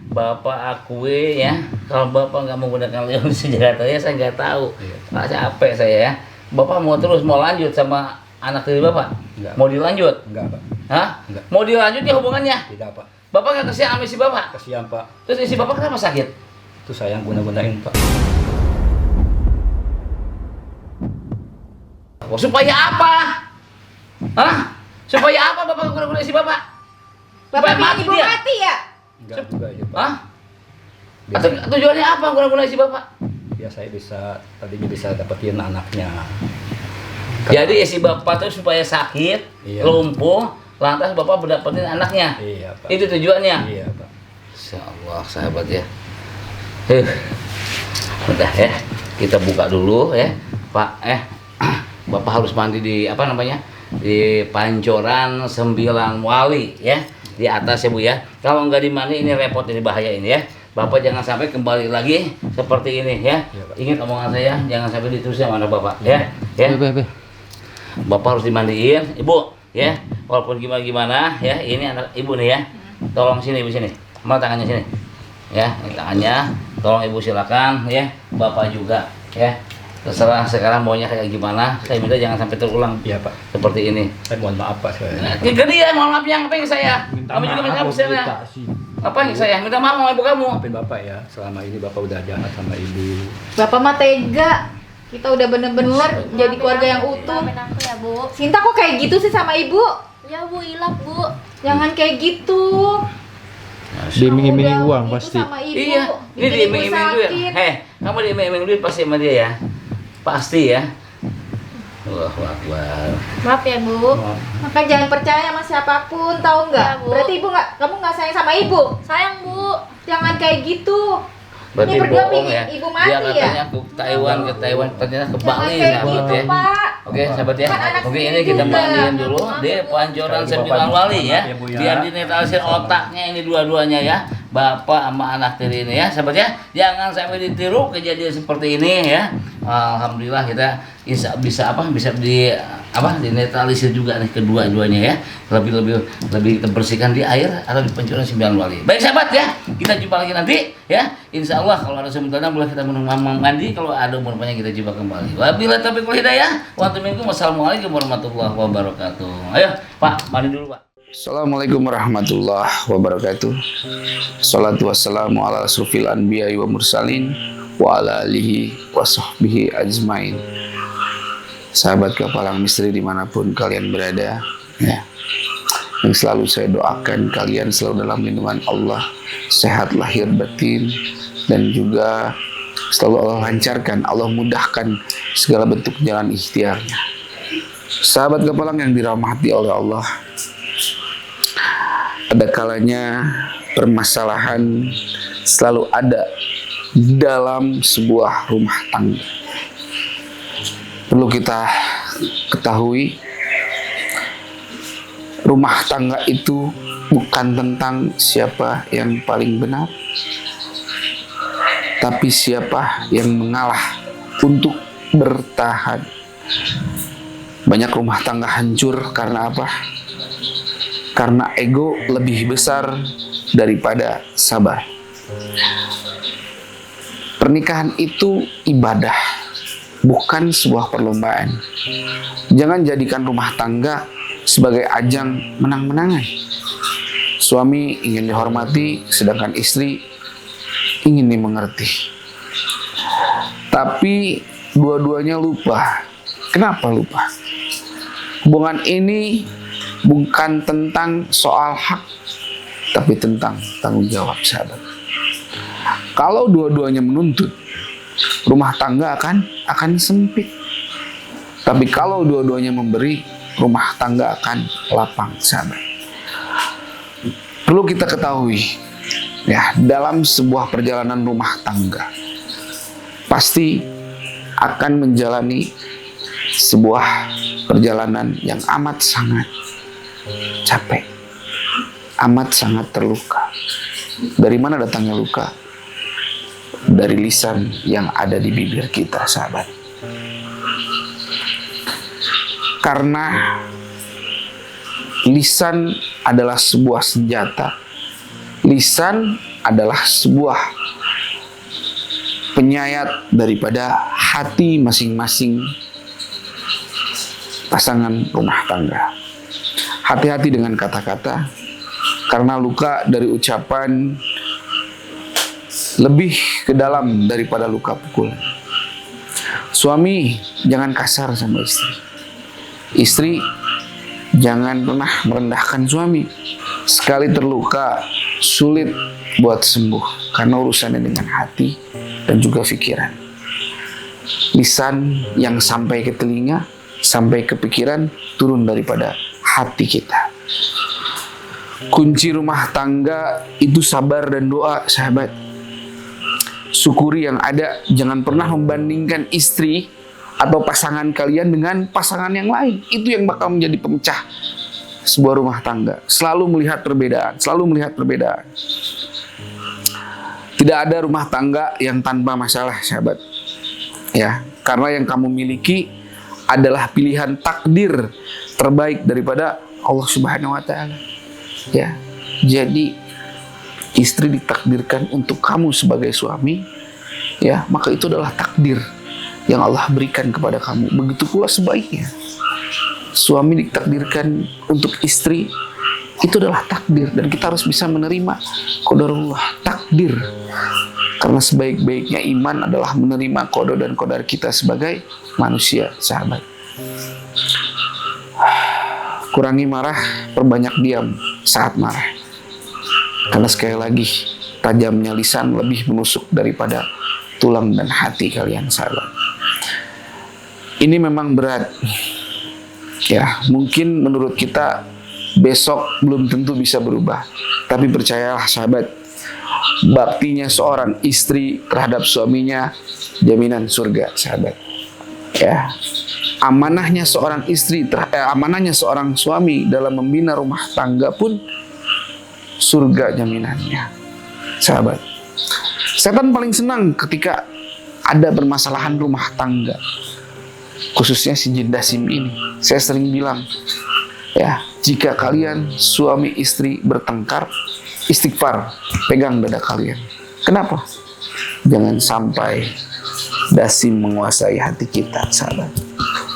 Bapak akui ya. Kalau Bapak nggak menggunakan Leoni Sejagat Raya, saya nggak tahu. Iya. Nggak capek saya ya. Bapak mau terus mau lanjut sama anak tiri Bapak? Enggak. Mau dilanjut? Enggak Pak. Hah? Enggak. Mau dilanjut ya hubungannya? Tidak Pak. Bapak nggak kesian sama isi Bapak? Kasihan Pak. Terus isi Bapak kenapa sakit? Itu saya yang guna-gunain Pak. Supaya apa? Hah? Supaya apa Bapak guna-guna isi Bapak? Bapak Supaya bilang Ibu dia? mati ya? Enggak juga ya Pak. Hah? Atau tujuannya apa guna-guna isi Bapak? Ya saya tadinya bisa dapetin anaknya. Jadi isi Bapak itu supaya sakit, Iya. lumpuh, lantas Bapak mendapatin anaknya. Iya Pak. Itu tujuannya. Iya Pak. Insya Allah sahabat ya. Udah ya, kita buka dulu ya, Pak. Bapak harus mandi di di Pancoran 9 Wali ya, di atas ya Bu ya. Kalau nggak dimandi ini repot, ini bahaya ini ya. Bapak jangan sampai kembali lagi seperti ini ya. Iya, Pak. Ingat omongan saya, jangan sampai diterusin sama anak Bapak ya. Ya. Be. Bapak harus dimandiin, Ibu ya. Walaupun gimana ya, ini anak Ibu nih ya. Tolong sini Ibu sini. Mana tangannya sini. Ya, ini tangannya. Tolong Ibu silakan ya. Bapak juga ya. Terserah sekarang maunya kayak gimana. Saya minta jangan sampai terulang Iya Pak. seperti ini. Saya mohon maaf Pak saya. Gede ya, mohon maaf yang pengen saya. Kamu juga minta maaf saya. Apa yang saya minta maaf sama ibu kamu? Maafin Bapak ya. Selama ini Bapak udah jahat sama Ibu. Bapak mah tega. Kita udah bener-bener jadi keluarga yang utuh. Maafin aku ya Bu. Sinta kok kayak gitu sih sama Ibu? Ya Bu, hilaf Bu. Jangan kayak gitu. Diiming-imingi Kamu udah uang gitu pasti. sama Ibu. Iya, ini Bikin Ibu diiming-iming duit. sakit. Kamu diiming-iming duit pasti sama dia ya? Pasti ya. Allahu Akbar. Maaf ya Bu. Maka jangan percaya sama siapapun, tahu nggak? Iya, Bu. Berarti kamu nggak sayang sama Ibu. Sayang Bu. Jangan kayak gitu. Berarti Ini berdua bohong pingin ya. Ibu mati Dia ya? katanya ke Taiwan, ternyata ke Jangan Bali kayak sahabat gitu, ya. Pak. Oke, sahabat ya. Kan anak Oke, ini sendiri kita juga. mandiin dulu di Pancoran 9 Wali ya. Ya, Bu, ya. Biar dinetralisir otaknya ini dua-duanya ya. Bapak sama anak tiri ini ya, sahabat ya. Jangan sampai ditiru kejadian seperti ini ya. Alhamdulillah kita bisa dinetralisir juga nih kedua-duanya ya. Lebih kita bersihkan di air atau di Pancoran 9 Wali. Baik sahabat ya, kita jumpa lagi nanti ya. Insya Allah kalau ada sebenarnya boleh kita mandi, kalau ada umurnya kita jumpa kembali. Wabillahi taufiq wal hidayah. Wassalamualaikum warahmatullahi wabarakatuh. Ayo Pak, mandi dulu Pak. Assalamualaikum warahmatullahi wabarakatuh. Salatu wassalamu ala asrofil anbiya wa mursalin wa ala alihi wa sahbihi ajmain. Sahabat Kepalang Misteri dimanapun kalian berada ya, yang selalu saya doakan kalian selalu dalam lindungan Allah, sehat lahir batin, dan juga selalu Allah lancarkan, Allah mudahkan segala bentuk jalan ikhtiarnya. Sahabat Gapalang yang dirahmati oleh Allah, ada kalanya permasalahan selalu ada dalam sebuah rumah tangga. Perlu kita ketahui, rumah tangga itu bukan tentang siapa yang paling benar, tapi siapa yang mengalah untuk bertahan. Banyak rumah tangga hancur karena apa? Karena ego lebih besar daripada sabar. Pernikahan itu ibadah, bukan sebuah perlombaan. Jangan jadikan rumah tangga sebagai ajang menang-menangan. Suami ingin dihormati, sedangkan istri ingin dimengerti. Tapi dua-duanya lupa. Kenapa lupa? Hubungan ini bukan tentang soal hak, tapi tentang tanggung jawab, sahabat. Kalau dua-duanya menuntut, rumah tangga akan sempit. Tapi kalau dua-duanya memberi, rumah tangga akan lapang, sahabat. Perlu kita ketahui, ya, dalam sebuah perjalanan rumah tangga pasti akan menjalani sebuah perjalanan yang amat sangat capek, amat sangat terluka. Dari mana datangnya luka? Dari lisan yang ada di bibir kita, sahabat. Karena lisan adalah sebuah senjata. Lisan adalah sebuah penyayat daripada hati masing-masing pasangan rumah tangga. Hati-hati dengan kata-kata, karena luka dari ucapan lebih ke dalam daripada luka pukulan. Suami jangan kasar sama istri. Istri jangan pernah merendahkan suami. Sekali terluka, sulit buat sembuh, karena urusannya dengan hati dan juga pikiran. Lisan yang sampai ke telinga, sampai ke pikiran, turun daripada hati kita. Kunci rumah tangga itu sabar dan doa, sahabat. Syukuri yang ada, jangan pernah membandingkan istri atau pasangan kalian dengan pasangan yang lain. Itu yang bakal menjadi pemecah sebuah rumah tangga. Selalu melihat perbedaan, selalu melihat perbedaan. Tidak ada rumah tangga yang tanpa masalah, sahabat. Ya, karena yang kamu miliki adalah pilihan takdir terbaik daripada Allah Subhanahu wa taala. Ya. Jadi istri ditakdirkan untuk kamu sebagai suami, ya, maka itu adalah takdir yang Allah berikan kepada kamu. Begitu pula sebaiknya. Suami ditakdirkan untuk istri, itu adalah takdir, dan kita harus bisa menerima qadarullah, takdir. Karena sebaik-baiknya iman adalah menerima qada dan qadar kita sebagai manusia, sahabat. Kurangi marah, perbanyak diam saat marah. Karena sekali lagi, tajamnya lisan lebih menusuk daripada tulang dan hati kalian, sahabat. Ini memang berat. Ya, mungkin menurut kita besok belum tentu bisa berubah. Tapi percayalah, sahabat, baktinya seorang istri terhadap suaminya jaminan surga, sahabat. Ya, amanahnya seorang istri, amanahnya seorang suami dalam membina rumah tangga pun surga jaminannya, sahabat. Setan paling senang ketika ada permasalahan rumah tangga, khususnya si jin dasim ini. Saya sering bilang, ya, jika kalian suami istri bertengkar, istighfar, pegang dada kalian. Kenapa? Jangan sampai dasim menguasai hati kita, sahabat.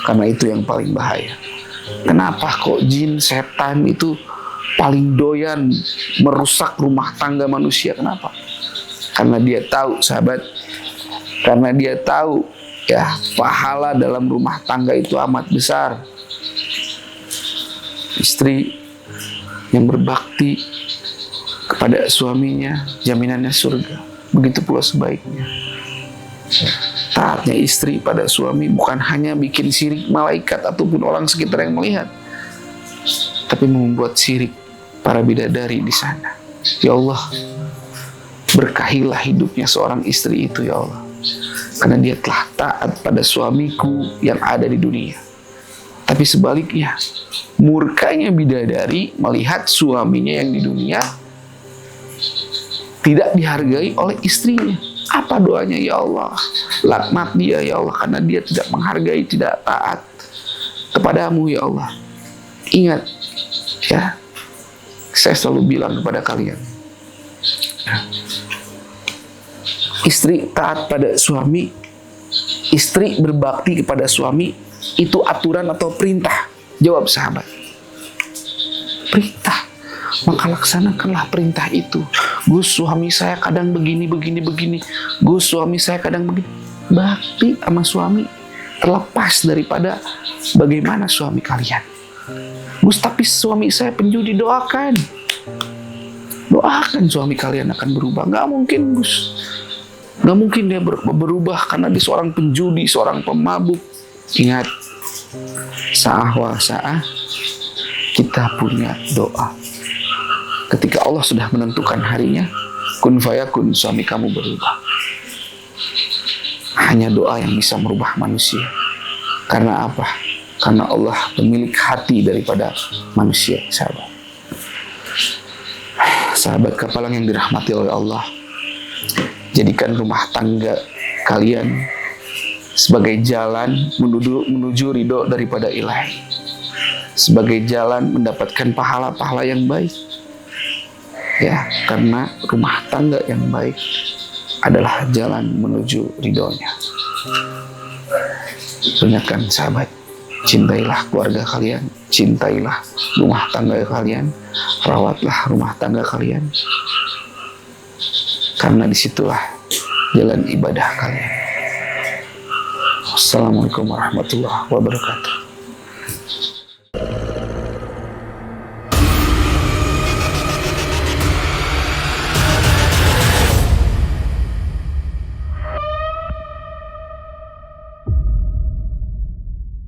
Karena itu yang paling bahaya. Kenapa kok jin setan itu paling doyan merusak rumah tangga manusia? Kenapa? Karena dia tahu, sahabat, karena dia tahu, ya, pahala dalam rumah tangga itu amat besar. Istri yang berbakti kepada suaminya jaminannya surga. begitu pula sebaiknya. Taatnya istri pada suami bukan hanya bikin sirik malaikat ataupun orang sekitar yang melihat, tapi membuat sirik para bidadari di sana. Ya Allah, berkahilah hidupnya seorang istri itu ya Allah, karena dia telah taat pada suamiku yang ada di dunia. Tapi sebaliknya, murkanya bidadari melihat suaminya yang di dunia tidak dihargai oleh istrinya. Apa doanya? Ya Allah, laknat dia ya Allah, karena dia tidak menghargai, tidak taat kepadamu ya Allah. Ingat ya, saya selalu bilang kepada kalian, istri taat pada suami, istri berbakti kepada suami, itu aturan atau perintah? Jawab sahabat, perintah. Maka laksanakanlah perintah itu. Gus, suami saya kadang begini. Gus, suami saya kadang begini. Bakti sama suami terlepas daripada bagaimana suami kalian. Gus, tapi suami saya penjudi. Doakan suami kalian akan berubah. Gak mungkin Gus, gak mungkin dia berubah karena dia seorang penjudi, seorang pemabuk. Ingat, sa'ah wa sa'ah, kita punya doa. Ketika Allah sudah menentukan harinya, kun fayakun, suami kamu berubah. Hanya doa yang bisa merubah manusia. Karena apa? Karena Allah pemilik hati daripada manusia, sahabat. Sahabat kapalang yang dirahmati oleh Allah, jadikan rumah tangga kalian sebagai jalan menuju ridho daripada Ilahi, sebagai jalan mendapatkan pahala-pahala yang baik. Ya, karena rumah tangga yang baik adalah jalan menuju ridhonya. Banyakkan sahabat, cintailah keluarga kalian, cintailah rumah tangga kalian, rawatlah rumah tangga kalian, karena disitulah jalan ibadah kalian. Wassalamualaikum warahmatullahi wabarakatuh.